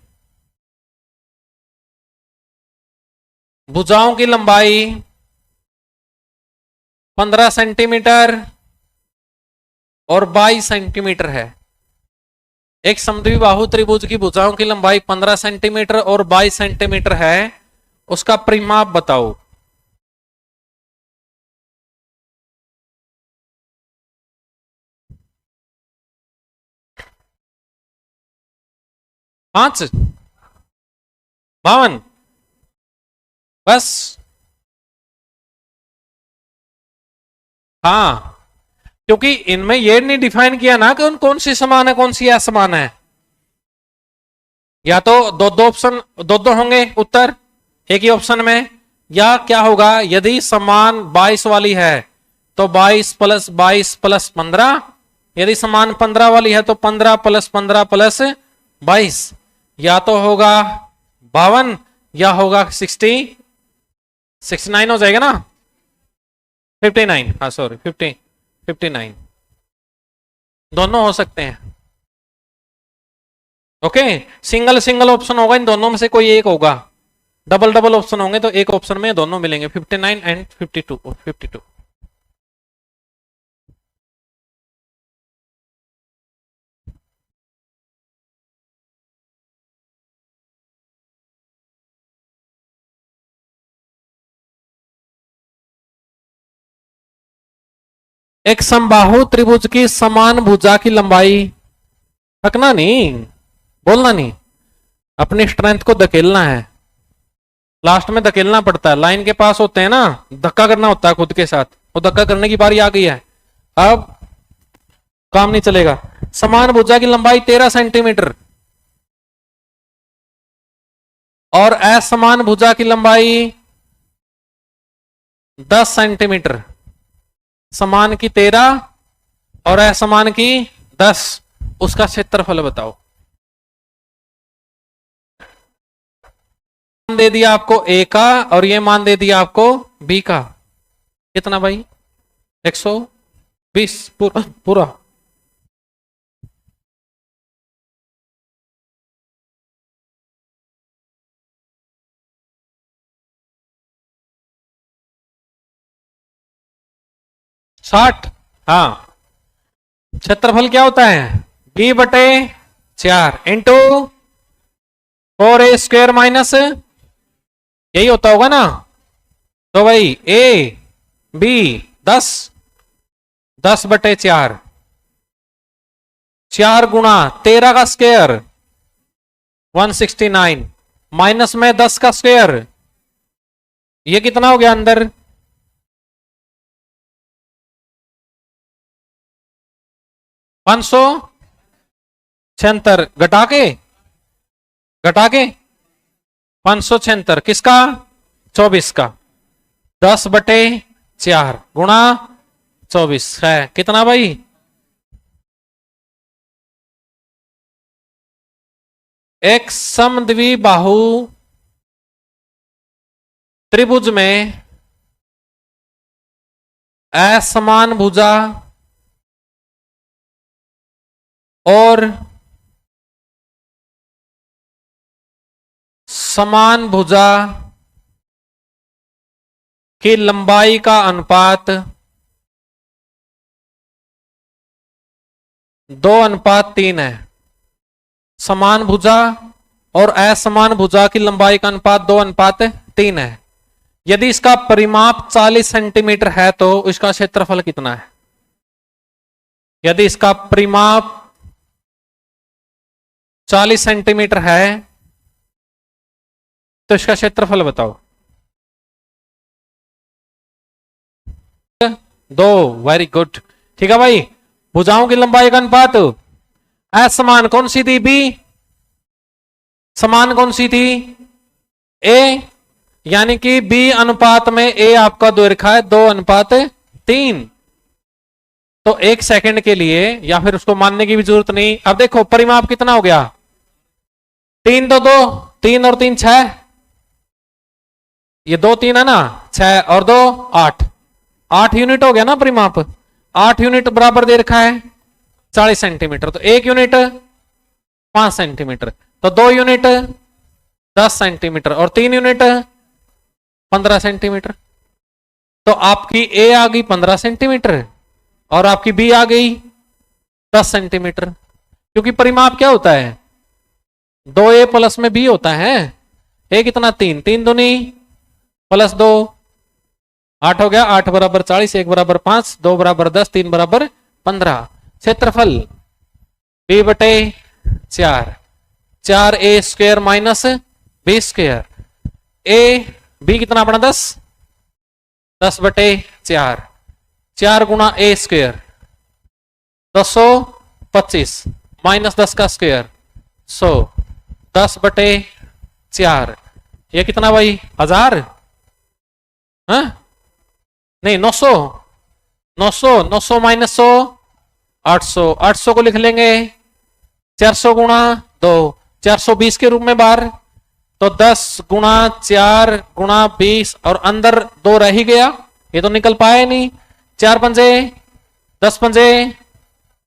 भुजाओं की लंबाई 15 सेंटीमीटर और 22 सेंटीमीटर है। एक समद्विबाहु त्रिभुज की भुजाओं की लंबाई 15 सेंटीमीटर और 22 सेंटीमीटर है, उसका परिमाप बताओ। पांच 52 बस। हाँ, क्योंकि इनमें ये नहीं डिफाइन किया ना कि कौन सी समान है कौन सी असमान है। या तो दो ऑप्शन दो होंगे उत्तर एक ही ऑप्शन में, या क्या होगा यदि समान 22 वाली है तो 22 + 22 + 15, यदि समान 15 वाली है तो 15 + 15 + 22, या तो होगा 52 या होगा 69 हो जाएगा ना, 59, हाँ सॉरी 59, दोनों हो सकते हैं। ओके, सिंगल सिंगल ऑप्शन होगा, इन दोनों में से कोई एक होगा। डबल डबल ऑप्शन होंगे तो एक ऑप्शन में दोनों मिलेंगे, 59 एंड 52। एक समबाहु त्रिभुज की समान भुजा की लंबाई, थकना नहीं, बोलना नहीं, अपनी स्ट्रेंथ को धकेलना है। लास्ट में धकेलना पड़ता है, लाइन के पास होते हैं ना, धक्का करना होता है खुद के साथ, वो धक्का करने की बारी आ गई है, अब काम नहीं चलेगा। समान भुजा की लंबाई 13 सेंटीमीटर और असमान भुजा की लंबाई 10 सेंटीमीटर। समान की 13 और असमान की 10, उसका क्षेत्रफल बताओ। दे दिया आपको a का और ये मान दे दिया आपको b का, कितना भाई 120 पूरा। साठ। हाँ, क्षेत्रफल क्या होता है b/4 इंटू 4a² माइनस, यही होता होगा ना। तो भाई a b 10/4, 4 गुणा 13 का स्क्वायर 169 माइनस में 10 का स्क्वायर, ये कितना हो गया अंदर 576, घटा के 576 किसका 24 का 10/4 गुणा 24 है कितना भाई? एक समद्विबाहु त्रिभुज में असमान भुजा और समान भुजा की लंबाई का अनुपात 2:3 है। समान भुजा और असमान भुजा की लंबाई का अनुपात 2:3 है। यदि इसका परिमाप 40 सेंटीमीटर है तो इसका क्षेत्रफल कितना है? यदि इसका परिमाप 40 सेंटीमीटर है तो इसका क्षेत्रफल बताओ। 2, वेरी गुड। ठीक है भाई, भुजाओं की लंबाई का अनुपात असमान कौन सी थी? बी। समान कौन सी थी? ए। यानी कि बी अनुपात में ए आपका दो है 2:3। तो 1 सेकंड के लिए या फिर उसको मानने की भी जरूरत नहीं। अब देखो परिमाप कितना हो गया? 3 तो 2, 3 और 3 6, ये 2 3 है ना, 6 और 2 8, 8 यूनिट हो गया ना परिमाप। 8 यूनिट बराबर दे रखा है 40 सेंटीमीटर, तो 1 यूनिट 5 सेंटीमीटर, तो 2 यूनिट 10 सेंटीमीटर और 3 यूनिट 15 सेंटीमीटर। तो आपकी ए आ गई 15 सेंटीमीटर और आपकी बी आ गई 10 सेंटीमीटर। क्योंकि परिमाप क्या होता है? 2a प्लस में बी होता है। ए कितना? 3, 3 दूनी प्लस 2 8 हो गया। 8 बराबर 40, 1 बराबर 5, 2 बराबर 10, 3 बराबर 15। क्षेत्रफल b/4, 4a² minus b²। A B कितना बना? 10, 10/4, 4 गुणा a² 225 माइनस 10 का स्क्वायर 100, 10/4। ये कितना भाई? 1000? हाँ नहीं, 900, 900, 900 माइनस 100 800, 800 को लिख लेंगे 400 गुणा 2, 420 के रूप में बाहर, तो 10 गुणा 4 गुणा 20 और अंदर 2 रह ही गया, ये तो निकल पाया नहीं। 4 पंजे 10 पंजे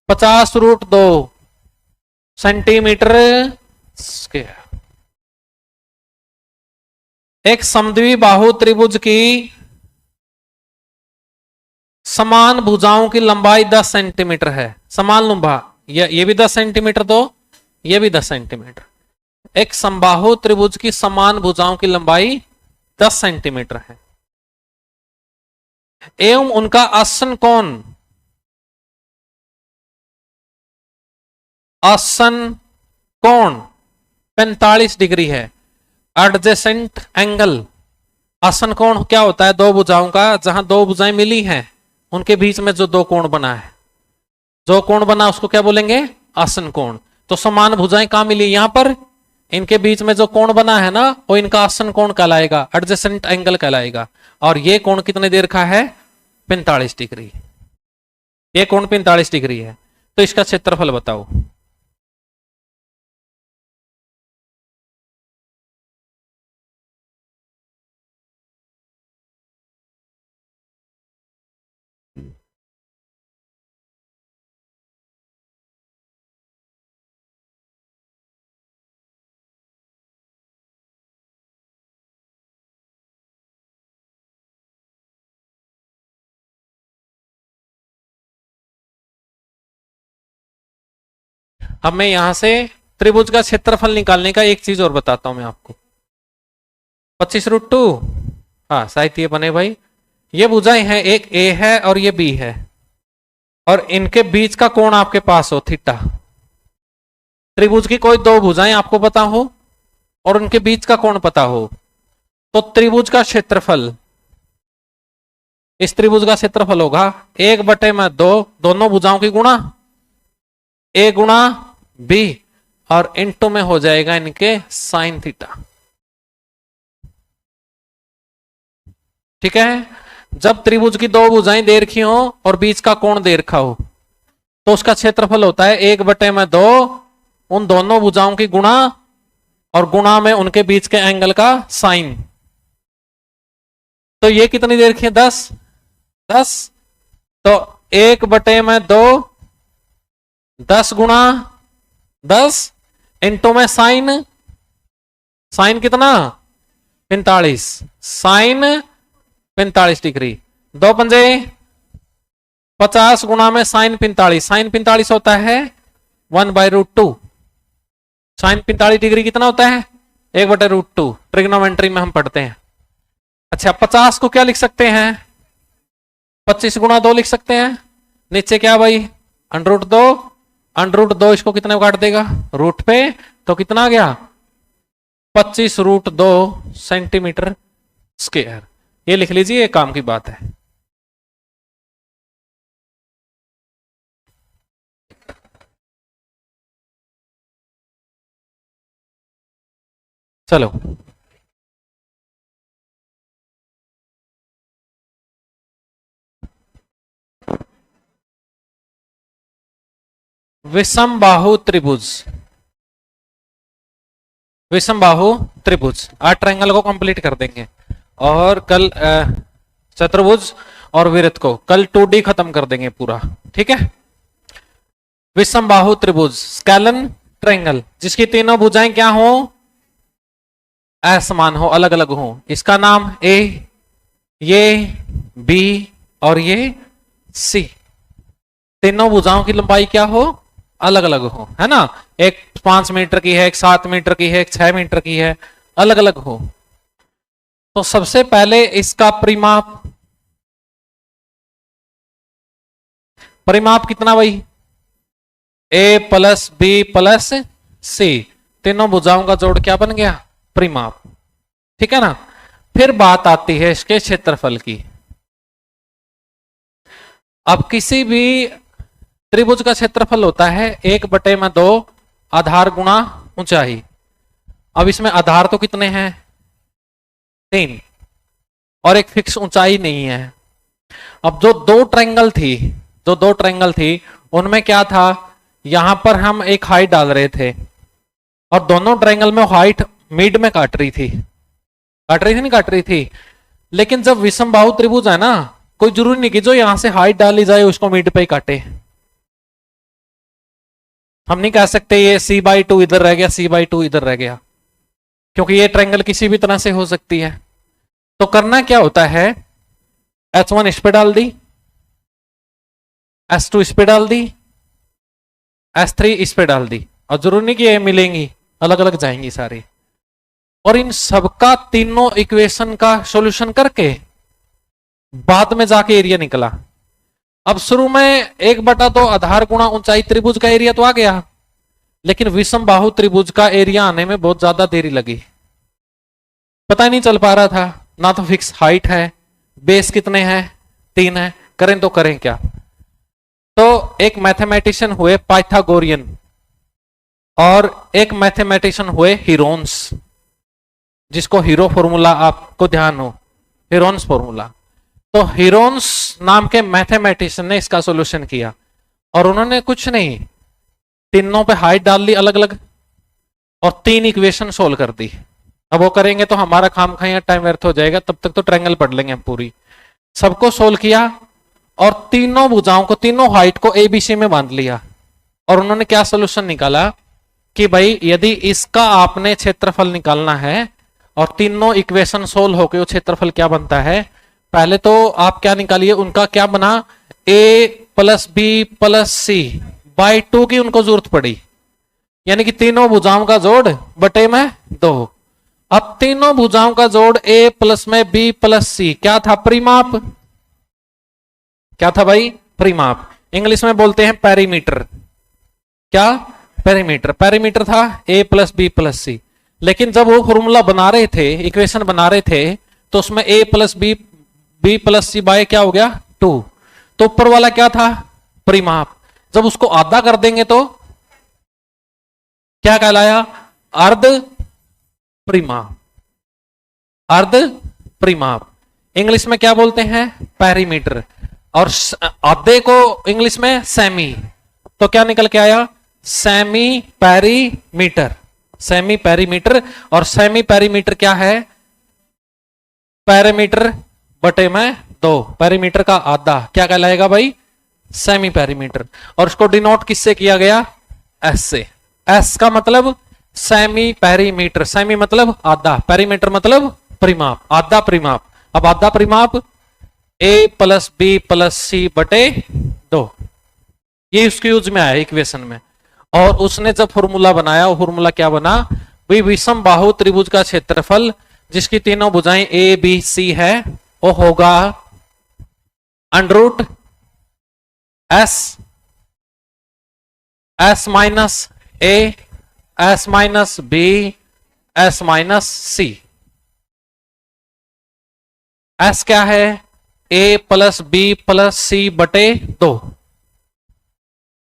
50√2 सेंटीमीटर स्क्वायर। एक समद्विबाहु त्रिभुज की समान भुजाओं की लंबाई 10 सेंटीमीटर है। समान लंबा, ये भी 10 सेंटीमीटर, तो ये भी 10 सेंटीमीटर। एक समबाहु त्रिभुज की समान भुजाओं की लंबाई 10 सेंटीमीटर है एवं उनका आसन कोण, आसन कोण 45 डिग्री है। एडजेसेंट एंगल, आसन कोण क्या होता है? 2 भुजाओं का, जहां 2 भुजाएं मिली हैं उनके बीच में जो 2 कोण बना है, जो कोण बना उसको क्या बोलेंगे? आसन कोण। तो समान भुजाएं कहां मिली? यहां पर। इनके बीच में जो कोण बना है ना, वो इनका आसन कोण कहलाएगा, एडजेसेंट एंगल कहलाएगा। और ये कोण कितने देर का है? 45 डिग्री। ये कोण 45 डिग्री है। तो इसका क्षेत्रफल बताओ। अब मैं यहां से त्रिभुज का क्षेत्रफल निकालने का एक चीज और बताता हूं मैं आपको। 25√2, हाँ शायद ये बने भाई। ये भुजाएं हैं, एक ए है और ये बी है, और इनके बीच का कोण आपके पास हो थीटा। त्रिभुज की कोई 2 भुजाएं आपको पता हो और उनके बीच का कोण पता हो, तो त्रिभुज का क्षेत्रफल, इस त्रिभुज का क्षेत्रफल होगा 1/2 दोनों भुजाओं की गुणा ए गुणा बी और इनटू में हो जाएगा इनके साइन थीटा। ठीक है। जब त्रिभुज की दो भुजाएं दे रखी हो और बीच का कोण दे रखा हो तो उसका क्षेत्रफल होता है 1/2 उन दोनों भुजाओं की गुणा और गुणा में उनके बीच के एंगल का साइन। तो ये कितनी दे रखी है? 10 10। तो 1/2 10 गुणा 10 इंटू में साइन, साइन कितना? 45, साइन 45 डिग्री। 2 पंजे 50 गुणा में साइन 45, साइन 45 होता है 1/√2। साइन 45 डिग्री कितना होता है? 1/√2। ट्रिग्नोमेट्री में हम पढ़ते हैं। अच्छा 50 को क्या लिख सकते हैं? 25 गुणा 2 लिख सकते हैं। नीचे क्या भाई? √2, √2 इसको कितने काट देगा? रूट पे, तो कितना आ गया? 25√2 सेंटीमीटर स्क्वायर। ये लिख लीजिए, ये काम की बात है। चलो विषम बाहु त्रिभुज, विषम बाहु त्रिभुज। आज ट्रायंगल को कंप्लीट कर देंगे और कल चतुर्भुज और वृत्त को कल 2D खत्म कर देंगे पूरा। ठीक है। विषम बाहु त्रिभुज, स्केलन ट्रायंगल, जिसकी तीनों भुजाएं क्या हो? असमान हो, अलग अलग हो। इसका नाम ए, ये बी और ये सी। तीनों भुजाओं की लंबाई क्या हो? अलग अलग हो, है ना। एक 5 मीटर की है, एक 7 मीटर की है, एक 6 मीटर की है, अलग अलग हो। तो सबसे पहले इसका परिमाप, परिमाप कितना भाई? ए प्लस बी प्लस सी, तीनों भुजाओं का जोड़ क्या बन गया? परिमाप। ठीक है ना। फिर बात आती है इसके क्षेत्रफल की। अब किसी भी त्रिभुज का क्षेत्रफल होता है 1/2 आधार गुणा ऊंचाई। अब इसमें आधार तो कितने हैं? 3 और एक फिक्स ऊंचाई नहीं है। अब जो दो ट्रायंगल थी उनमें क्या था? यहां पर हम एक हाइट डाल रहे थे और दोनों ट्रायंगल में हाइट मिड में काट रही थी, नहीं काट रही थी। लेकिन जब विषम बाहु त्रिभुज है ना, कोई जरूरी नहीं कि जो यहां से हाइट डाली जाए उसको मिड पे ही काटे। हम नहीं कह सकते ये C/2 इधर रह गया, C/2 इधर रह गया, क्योंकि ये ट्रायंगल किसी भी तरह से हो सकती है। तो करना क्या होता है? H1 इस पे डाल दी, S2 इस पे डाल दी, S3 इस पे डाल दी, और जरूर नहीं कि ये मिलेंगी, अलग अलग जाएंगी सारी। और इन सबका तीनों इक्वेशन का सॉल्यूशन करके बाद में जाके एरिया निकला। अब शुरू में 1/2 आधार गुणा ऊंचाई त्रिभुज का एरिया तो आ गया, लेकिन विषम बाहु त्रिभुज का एरिया आने में बहुत ज्यादा देरी लगी। पता ही नहीं चल पा रहा था, ना तो फिक्स हाइट है, बेस कितने हैं? 3 है, करें तो करें क्या। तो एक मैथमेटिशियन हुए पाइथागोरियन और एक मैथमेटिशियन हुए हीरोन्स, जिसको हीरो फॉर्मूला आपको ध्यान हो, हीरोन्स फॉर्मूला। तो हीरोन्स नाम के मैथमेटिशियन ने इसका सॉल्यूशन किया और उन्होंने कुछ नहीं, तीनों पे हाइट डाल ली अलग अलग और 3 इक्वेशन सोल्व कर दी। अब वो करेंगे तो हमारा खाम खा टाइम व्यर्थ हो जाएगा, तब तक तो ट्रायंगल पढ़ लेंगे हम पूरी। सबको सोल्व किया और तीनों भुजाओं को, तीनों हाइट को ABC में बांध लिया और उन्होंने क्या सोल्यूशन निकाला कि भाई यदि इसका आपने क्षेत्रफल निकालना है और तीनों इक्वेशन सोल्व होके वो क्षेत्रफल क्या बनता है, पहले तो आप क्या निकालिए, उनका क्या बना? A + B + C बाई 2 की उनको जरूरत पड़ी, यानी कि तीनों भुजाओं का जोड़ बटे में 2। अब तीनों भुजाओं का जोड़ A प्लस में B + C क्या था? परिमाप। क्या था भाई? परिमाप। इंग्लिश में बोलते हैं पेरीमीटर। क्या? पेरीमीटर। पेरीमीटर था A + B + C। लेकिन जब वो फॉर्मूला बना रहे थे, इक्वेशन बना रहे थे, तो उसमें A + B + C बाय क्या हो गया? 2। तो ऊपर वाला क्या था? परिमाप। जब उसको आधा कर देंगे तो क्या कहलाया? अर्ध परिमाप। अर्ध परिमाप। इंग्लिश में क्या बोलते हैं, पेरीमीटर, और आधे को इंग्लिश में सेमी। तो क्या निकल के आया, सेमी पेरीमीटर। सेमी पेरीमीटर, और सेमी पेरीमीटर क्या है, पेरीमीटर बटे में 2, पेरीमीटर का आधा क्या कहलाएगा भाई, सेमी पेरीमीटर। और इसको डिनोट किससे किया गया, एस से। एस का मतलब सेमी पेरीमीटर, सेमी मतलब आधा, पेरीमीटर मतलब परिमाप, आधा परिमाप। अब आधा परिमाप a plus B plus C बटे 2, ये उसके यूज में आया इक्वेशन में। और उसने जब फॉर्मूला बनाया, वो फॉर्मूला क्या बना भाई, विषम बाहु त्रिभुज का क्षेत्रफल जिसकी तीनों भुजाएं ए बी सी है, वो होगा under root S minus A S minus B S minus C. S क्या है, A plus B plus C बटे 2,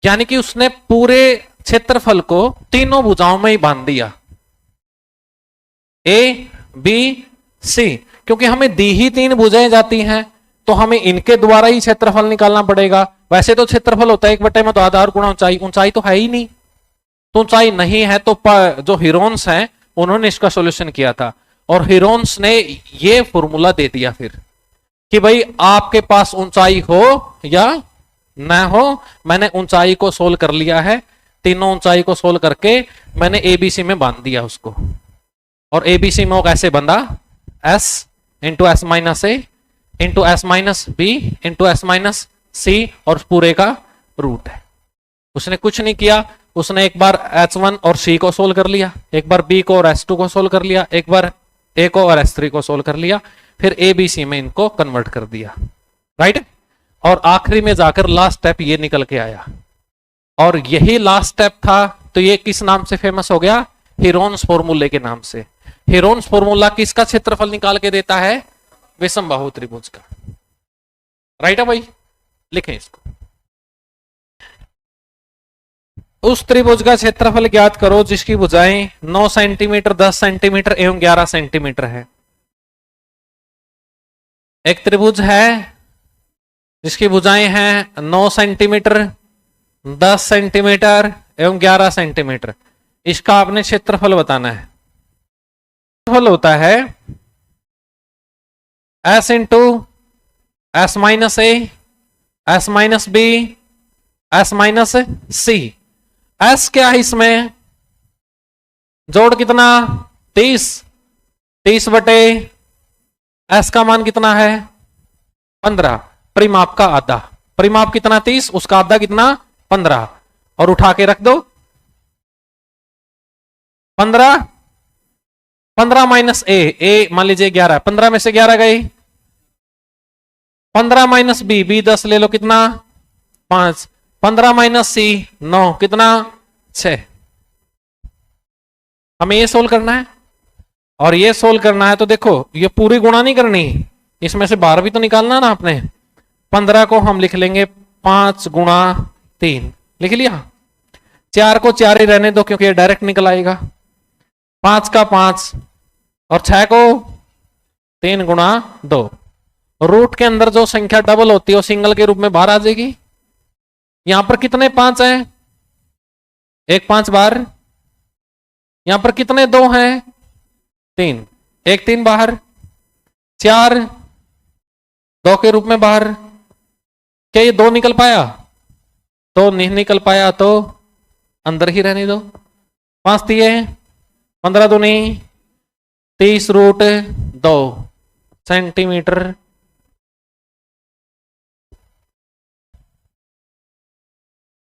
यानी कि उसने पूरे क्षेत्रफल को तीनों भुजाओं में ही बांध दिया, ए बी सी। क्योंकि हमें दी ही 3 भुजाएं जाती हैं, तो हमें इनके द्वारा ही क्षेत्रफल निकालना पड़ेगा। वैसे तो क्षेत्रफल होता है 1 बटे में तो आधार गुणा ऊंचाई, ऊंचाई तो है ही नहीं, तो ऊंचाई नहीं है। तो जो हीरोन्स हैं उन्होंने इसका सॉल्यूशन किया था, और हीरोन्स ने ये फॉर्मूला दे दिया फिर कि भाई आपके पास ऊंचाई हो या ना हो, मैंने ऊंचाई को सोल्व कर लिया है, तीनों ऊंचाई को सोल्व करके मैंने एबीसी में बांध दिया उसको। और एबीसी में वो कैसे बंधा, s into S minus a into S minus b into S minus c, और पूरे का रूट है। उसने कुछ नहीं किया, उसने एक बार H1 और C को सोल्व कर लिया, एक बार B को और S2 को सोल्व कर लिया, एक बार A को और S3 को सोल्व कर लिया, फिर ABC में इनको कन्वर्ट कर दिया, राइट। और आखिरी में जाकर लास्ट स्टेप ये निकल के आया, और यही लास्ट स्टेप था। तो ये किस नाम से फेमस हो गया, हीरोन्स फॉर्मूले के नाम से। हीरोन्स फॉर्मूला किसका क्षेत्रफल निकाल के देता है, विषम बाहु त्रिभुज का, राइट है भाई। लिखें इसको, उस त्रिभुज का क्षेत्रफल ज्ञात करो जिसकी भुजाएं 9 सेंटीमीटर 10 सेंटीमीटर एवं 11 सेंटीमीटर है। एक त्रिभुज है जिसकी भुजाएं हैं 9 सेंटीमीटर 10 सेंटीमीटर एवं 11 सेंटीमीटर। इसका आपने क्षेत्रफल बताना है। क्षेत्रफल होता है S into S minus A S minus B S minus C. S क्या है इसमें, जोड़ कितना 30, 30 बटे एस का मान कितना है 15, परिमाप का आधा। परिमाप कितना 30, उसका आधा कितना 15, और उठा के रख दो 15, 15 माइनस ए मान लीजिए 11, 15 में से 11 गई, 15 माइनस बी 10 ले लो कितना 5, 15 माइनस सी 9 कितना 6। हमें ये सोल्व करना है, और ये सोल्व करना है तो देखो ये पूरी गुणा नहीं करनी, इसमें से 12 भी तो निकालना ना आपने। 15 को हम लिख लेंगे 5 गुणा 3, लिख लिया। 4 को 4 ही रहने दो क्योंकि ये डायरेक्ट निकल आएगा, 5 का 5, और 6 को 3 गुणा 2। रूट के अंदर जो संख्या डबल होती है वो सिंगल के रूप में बाहर आ जाएगी। यहां पर कितने 5 हैं, एक 5 बाहर, यहां पर कितने 2 हैं 3, एक 3 बाहर, 4 2 के रूप में बाहर। क्या ये 2 निकल पाया, तो नहीं निकल पाया तो अंदर ही रहने दो। 5 दिए 15 दूनी 30 रूट 2 सेंटीमीटर।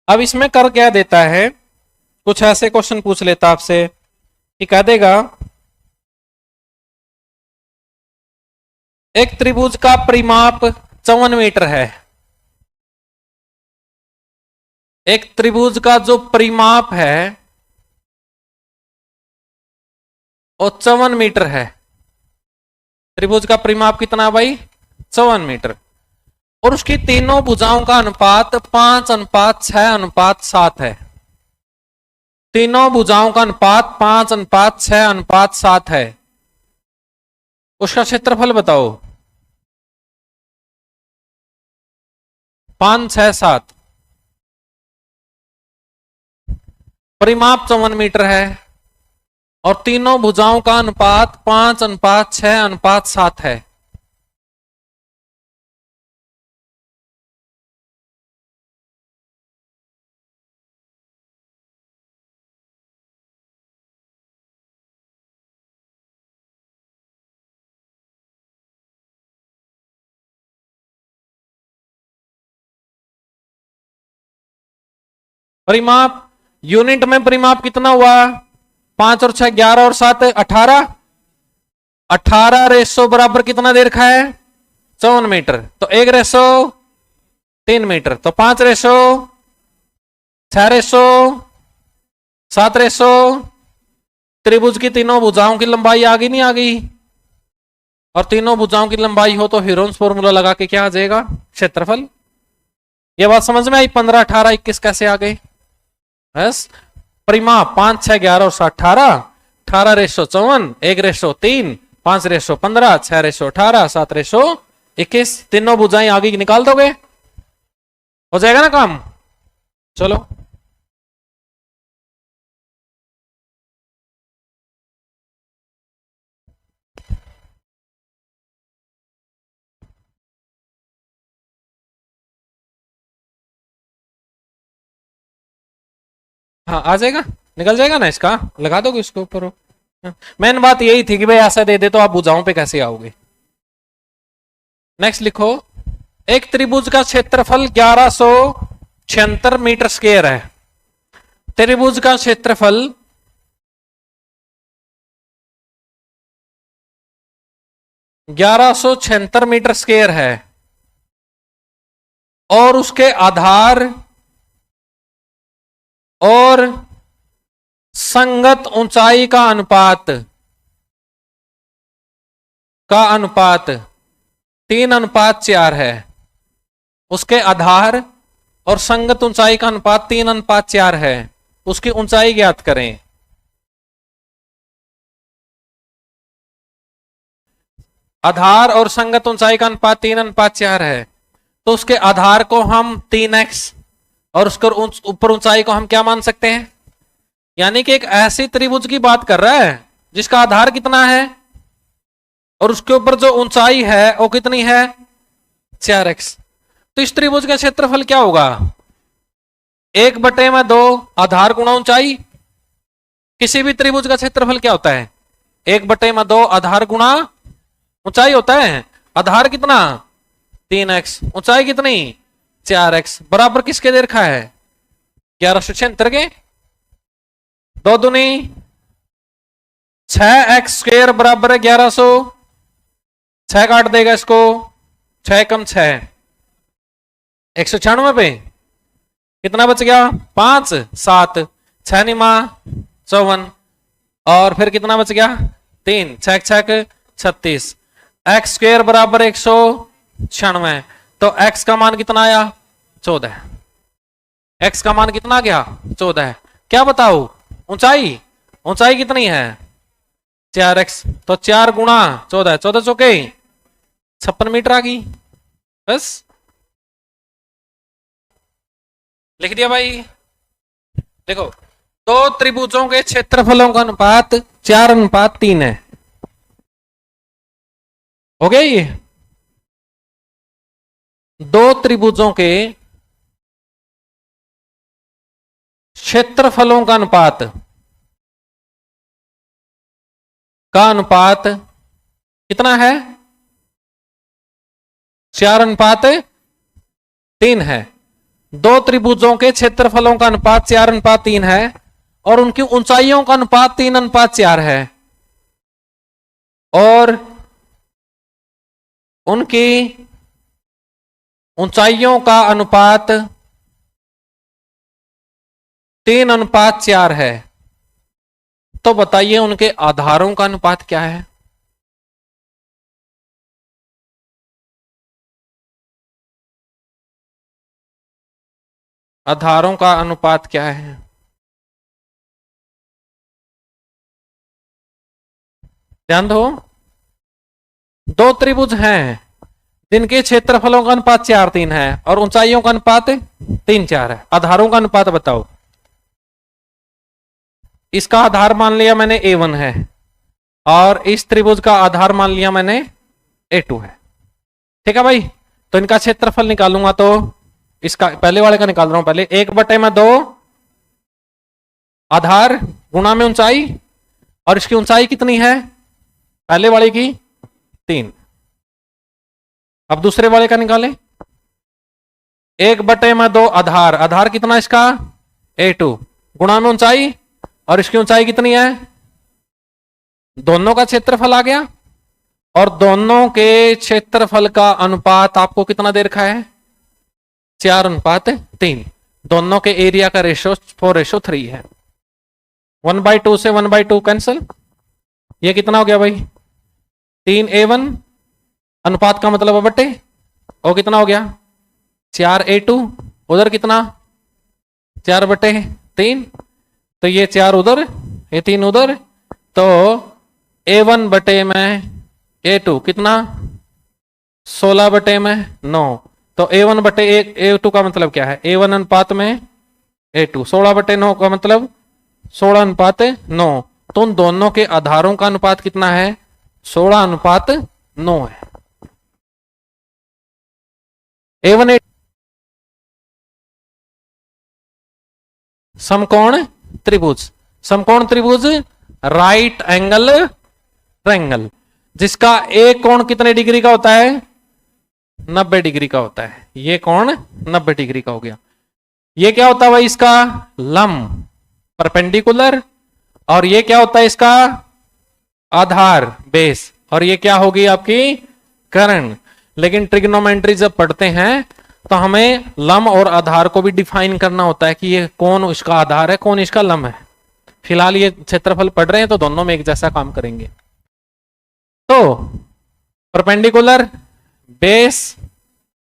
अब इसमें कर क्या देता है, कुछ ऐसे क्वेश्चन पूछ लेता आपसे कि कह देगा एक त्रिभुज का परिमाप 54 मीटर है। एक त्रिभुज का जो परिमाप है वो 54 मीटर है। त्रिभुज का परिमाप कितना भाई 54 मीटर, और उसकी तीनों भुजाओं का अनुपात 5:6:7 है। तीनों भुजाओं का अनुपात 5:6:7 है। उसका क्षेत्रफल बताओ। 5, 6, 7। परिमाप 54 मीटर है और तीनों भुजाओं का अनुपात 5:6:7 है। परिमाप यूनिट में परिमाप कितना हुआ? 5 और 6 11 और 7 18। 18 रेसो बराबर कितना दे रखा है? 54 मीटर। तो 1 रेसो 3 मीटर। तो 5 रेसो 6 रेसो 7 रेसो। त्रिभुज की तीनों भुजाओं की लंबाई आ गई, नहीं आ गई? और तीनों भुजाओं की लंबाई हो तो हीरोन्स फॉर्मूला लगा के क्या आ जाएगा? क्षेत्रफल। ये बात समझ में आई? 15, 18, 21 कैसे आ गए? बस परिमाप 5, 6, 11 और 7 18। 18 ratio 54, 1 ratio 3, 5 ratio 15, 6 ratio 18, 7 ratio 21। तीनों भुजाएं आगे की निकाल दोगे, हो जाएगा ना काम। चलो हाँ आ जाएगा, निकल जाएगा ना इसका, लगा दोगे इसके ऊपर। मेन बात यही थी कि भाई ऐसा दे दे तो आप भुजाओं पे कैसे आओगे। नेक्स्ट लिखो, एक त्रिभुज का क्षेत्रफल 1176 मीटर स्क्वायर है। त्रिभुज का क्षेत्रफल 1176 मीटर स्क्वायर है और उसके आधार और संगत ऊंचाई का अनुपात 3:4 है। उसके आधार और संगत ऊंचाई का अनुपात 3:4 है। उसकी ऊंचाई ज्ञात करें। आधार और संगत ऊंचाई का अनुपात 3:4 है, तो उसके आधार को हम 3x और उसके ऊपर ऊंचाई को हम क्या मान सकते हैं? यानी कि एक ऐसी त्रिभुज की बात कर रहा है जिसका आधार कितना है और उसके ऊपर जो ऊंचाई है वो कितनी है? 4x। तो इस त्रिभुज का क्षेत्रफल क्या होगा? 1/2 आधार गुणा ऊंचाई। किसी भी त्रिभुज का क्षेत्रफल क्या होता है? 1/2 आधार गुणा ऊंचाई होता है। आधार कितना? 3x, ऊंचाई कितनी? 4x, बराबर किसके दे रखा है? 1176 के। 2 दूनी 6x² बराबर है 1100। 6 काट देगा इसको, 6 कम 6 196 पे कितना बच गया? 5 7 6 निमा 54 और फिर कितना बच गया? 3 6 6 36। x² बराबर 196। तो x का मान कितना आया? 14। x का मान कितना गया? 14। क्या बताओ ऊंचाई? ऊंचाई कितनी है? 4x। तो 4 गुणा 14, 14 चौके 56 मीटर आ गई। बस लिख दिया भाई। देखो, दो त्रिभुजों के क्षेत्रफलों का अनुपात 4:3 है। हो गया ये? दो त्रिभुजों के क्षेत्रफलों का अनुपात कितना है? 4:3 है। दो त्रिभुजों के क्षेत्रफलों का अनुपात 4:3 है और उनकी ऊंचाइयों का अनुपात 3:4 है और उनकी ऊंचाइयों का अनुपात 3:4 है। तो बताइए उनके आधारों का अनुपात क्या है? आधारों का अनुपात क्या है? ध्यान दो, दो त्रिभुज हैं जिनके क्षेत्रफलों का अनुपात 4:3 है और ऊंचाइयों का अनुपात 3:4 है। आधारों का अनुपात बताओ। इसका आधार मान लिया मैंने A1 है और इस त्रिभुज का आधार मान लिया मैंने A2 है। ठीक है भाई, तो इनका क्षेत्रफल निकालूंगा तो इसका पहले वाले का निकाल रहा हूं पहले। 1/2 आधार गुणा में ऊंचाई, और इसकी ऊंचाई कितनी है पहले वाले की 3। अब दूसरे वाले का निकालें। 1/2 आधार, आधार कितना इसका A2 गुणा में ऊंचाई, और इसकी ऊंचाई कितनी है, दोनों का क्षेत्रफल आ गया, और दोनों के क्षेत्रफल का अनुपात आपको कितना दे रखा है 4:3। दोनों के एरिया का रेशो 4:3 है। 1/2 से 1/2 कैंसिल, ये कितना हो गया भाई 3A1 अनुपात का मतलब बटे, और कितना हो गया 4A2, उधर कितना 4/3, तो ये 4 उधर ये 3 उधर, तो A1/A2 कितना 16/9। तो A1/A2 का मतलब क्या है, A1 अनुपात में A2, 16/9 का मतलब 16:9। तो उन दोनों के आधारों का अनुपात कितना है 16:9 है। A1 समकोण त्रिभुज, समकोण त्रिभुज राइट एंगल ट्रायंगल, जिसका एक कोण कितने डिग्री का होता है 90 डिग्री का होता है। ये कोण 90 डिग्री का हो गया। ये क्या होता है भाई इसका लंब परपेंडिकुलर, और ये क्या होता है इसका आधार बेस, और ये क्या होगी आपकी कर्ण। लेकिन ट्रिग्नोमेट्री जब पढ़ते हैं तो हमें लंब और आधार को भी डिफाइन करना होता है कि ये कौन इसका आधार है कौन इसका लंब है। फिलहाल ये क्षेत्रफल पढ़ रहे हैं तो दोनों में एक जैसा काम करेंगे। तो परपेंडिकुलर बेस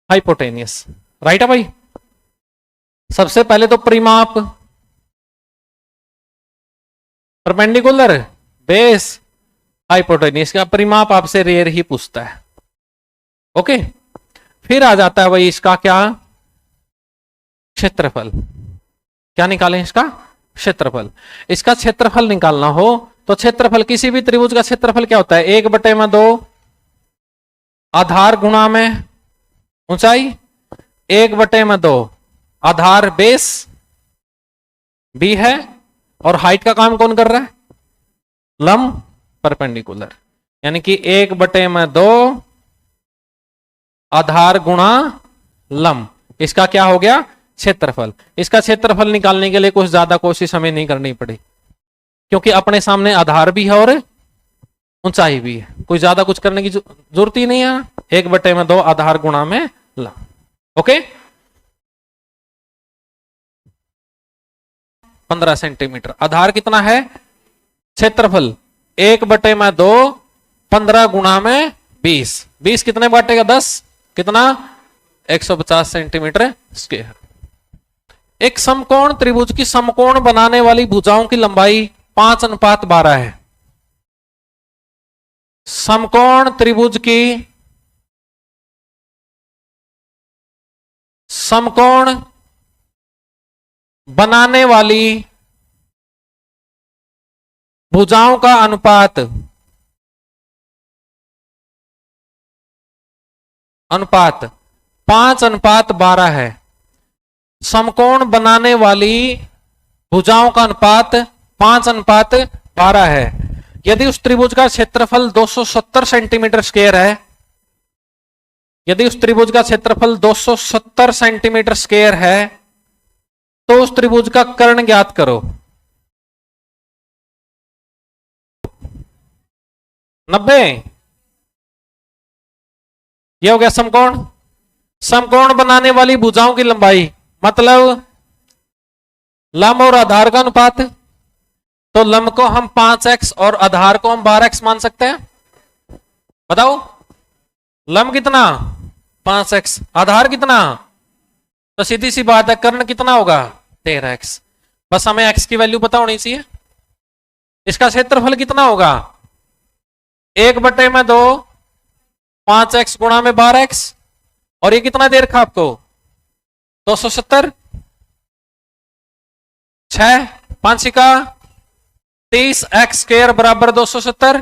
हाइपोटेनियस, राइट है भाई। सबसे पहले तो परिमाप, परपेंडिकुलर बेस हाइपोटेनियस का परिमाप आपसे रेयर ही पूछता है। ओके, फिर आ जाता है भाई इसका क्या क्षेत्रफल। क्या निकालें इसका क्षेत्रफल। इसका क्षेत्रफल निकालना हो तो क्षेत्रफल किसी भी त्रिभुज का क्षेत्रफल क्या होता है 1/2 आधार गुणा में ऊंचाई, 1/2 आधार बेस बी है, और हाइट का काम कौन कर रहा है लंब परपेंडिकुलर, यानी कि 1/2 आधार गुणा लंब, इसका क्या हो गया क्षेत्रफल। इसका क्षेत्रफल निकालने के लिए कुछ ज्यादा कोशिश हमें नहीं करनी पड़ी, क्योंकि अपने सामने आधार भी है और ऊंचाई भी है, कोई ज्यादा कुछ करने की जरूरत ही नहीं है। 1/2 आधार गुणा में लंब। ओके, 15 सेंटीमीटर आधार कितना है क्षेत्रफल 1/2 15 गुणा में 20, 20 कितने बांटेगा 10, कितना 150 सेंटीमीटर स्क्वायर। एक समकोण त्रिभुज की समकोण बनाने वाली भुजाओं की लंबाई 5:12 है। समकोण त्रिभुज की समकोण बनाने वाली भुजाओं का अनुपात 5:12 है। समकोण बनाने वाली भुजाओं का अनुपात 5:12 है। यदि उस त्रिभुज का क्षेत्रफल 270 सेंटीमीटर स्क्वायर है, यदि उस त्रिभुज का क्षेत्रफल 270 सेंटीमीटर स्क्वायर है, तो उस त्रिभुज का कर्ण ज्ञात करो। 90, यह हो गया समकोण। समकोण बनाने वाली भुजाओं की लंबाई मतलब लंब और आधार का अनुपात, तो लंब को हम 5x और आधार को हम 12x मान सकते हैं। बताओ लंब कितना 5x, आधार कितना, तो सीधी सी बात है कर्ण कितना होगा 13x। बस हमें x की वैल्यू पता होनी चाहिए। इसका क्षेत्रफल कितना होगा 1/2 5x गुणा में 12x, और ये कितना दे रखा आपको 270, 6 5 का 30, एक्स स्क्वायर बराबर 270,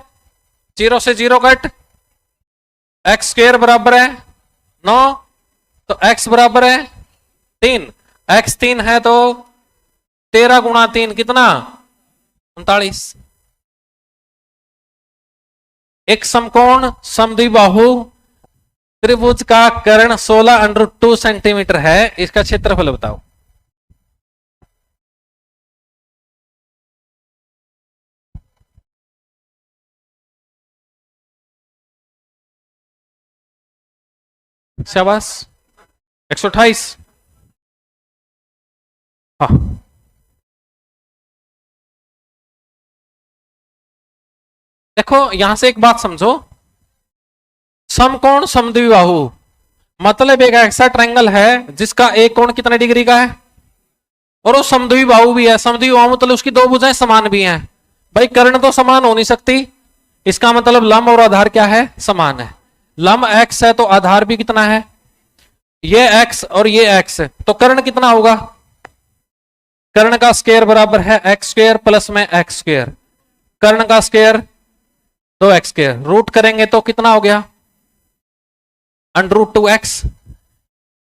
0 से 0 कट, एक्स स्क्वायर बराबर है 9, तो x बराबर है 3, x 3 है तो 13 गुणा 3 कितना 39। एक समकोण समद्विबाहु त्रिभुज का कर्ण 16√2 सेंटीमीटर है, इसका क्षेत्रफल बताओ। शाबाश 128। हाँ देखो यहां से एक बात समझो, समकोण समद्विबाहु मतलब एक ऐसा ट्रायंगल है जिसका एक कोण कितने डिग्री का है, और वो समद्विबाहु भी है। समद्विबाहु मतलब उसकी दो भुजाएं समान भी हैं। भाई कर्ण तो समान हो नहीं सकती, इसका मतलब लंब और आधार क्या है समान है। लंब x है तो आधार भी कितना है, ये x और ये x है, तो कर्ण कितना होगा, कर्ण का स्क्वायर बराबर है एक्स स्क्वायर प्लस में एक्स स्क्वायर, कर्ण का स्क्वायर 2x स्क्वायर, रूट करेंगे तो कितना हो गया √2x,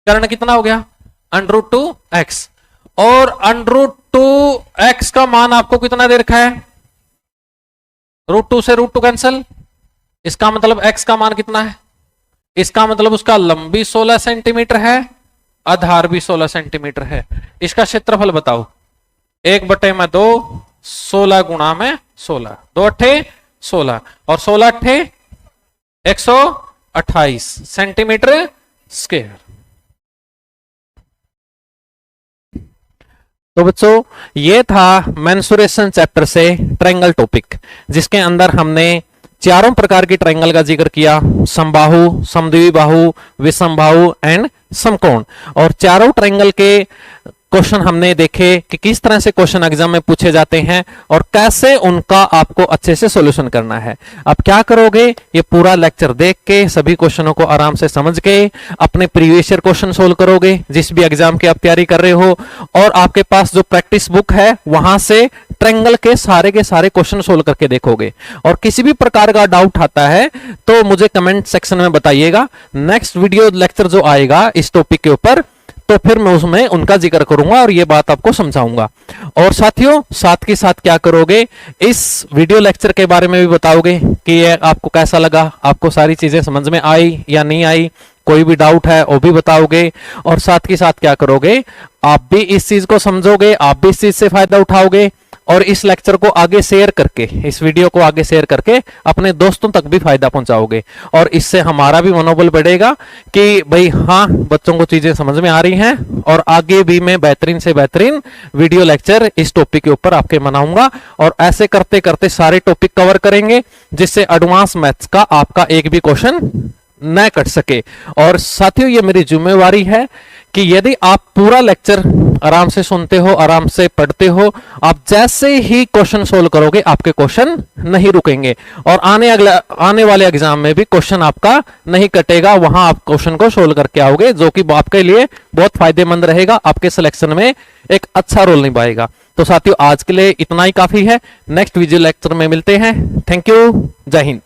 कर्ण कितना हो गया √2x, और √2x का मान आपको कितना दे रखा है, √2 से √2 कैंसिल, इसका मतलब x का मान कितना है, इसका मतलब उसका लंब भी 16 सेंटीमीटर है, आधार भी 16 सेंटीमीटर है। इसका क्षेत्रफल बताओ, 1/2, 16 गुणा में 16, 2 अट्ठे 16 और 16 अट्ठे 128 सेंटीमीटर स्क्वायर। तो बच्चों ये था मेंसुरेशन चैप्टर से ट्रायंगल टॉपिक, जिसके अंदर हमने चारों प्रकार की ट्रायंगल का जिक्र किया, समबाहु, समद्विबाहु, विषमबाहु एंड समकोण। और चारों ट्रायंगल के क्वेश्चन हमने देखे कि किस तरह से क्वेश्चन एग्जाम में पूछे जाते हैं और कैसे उनका आपको अच्छे से सॉल्यूशन करना है। अब क्या करोगे, ये पूरा लेक्चर देख के सभी क्वेश्चनों को आराम से समझ के अपने प्रीवियस ईयर क्वेश्चन सोल्व करोगे जिस भी एग्जाम की आप तैयारी कर रहे हो, और आपके पास जो प्रैक्टिस बुक है वहां से ट्रायंगल के सारे क्वेश्चन सोल्व करके देखोगे। और किसी भी प्रकार का डाउट आता है तो मुझे कमेंट सेक्शन में बताइएगा। नेक्स्ट वीडियो लेक्चर जो आएगा इस टॉपिक के ऊपर, तो फिर मैं उसमें उनका जिक्र करूंगा और ये बात आपको समझाऊंगा। और साथियों साथ के साथ क्या करोगे, इस वीडियो लेक्चर के बारे में भी बताओगे कि ये आपको कैसा लगा, आपको सारी चीजें समझ में आई या नहीं आई, कोई भी डाउट है वो भी बताओगे। और साथ के साथ क्या करोगे, आप भी इस चीज को समझोगे, आप भी इस चीज से फायदा उठाओगे, और इस लेक्चर को आगे शेयर करके, इस वीडियो को आगे शेयर करके अपने दोस्तों तक भी फायदा पहुंचाओगे। और इससे हमारा भी मनोबल बढ़ेगा कि भाई हाँ बच्चों को चीजें समझ में आ रही हैं, और आगे भी मैं बेहतरीन से बेहतरीन वीडियो लेक्चर इस टॉपिक के ऊपर आपके बनाऊंगा। और ऐसे करते करते सारे टॉपिक कवर करेंगे जिससे एडवांस मैथ्स का आपका एक भी क्वेश्चन न कट सके। और साथियों ये मेरी जिम्मेवारी है कि यदि आप पूरा लेक्चर आराम से सुनते हो, आराम से पढ़ते हो, आप जैसे ही क्वेश्चन सोल्व करोगे आपके क्वेश्चन नहीं रुकेंगे, और आने वाले एग्जाम में भी क्वेश्चन आपका नहीं कटेगा, वहां आप क्वेश्चन को सोल्व करके आओगे, जो कि आपके लिए बहुत फायदेमंद रहेगा, आपके सिलेक्शन में एक अच्छा रोल निभाएगा। तो साथियों आज के लिए इतना ही काफी है, नेक्स्ट वीडियो लेक्चर में मिलते हैं। थैंक यू, जय हिंद।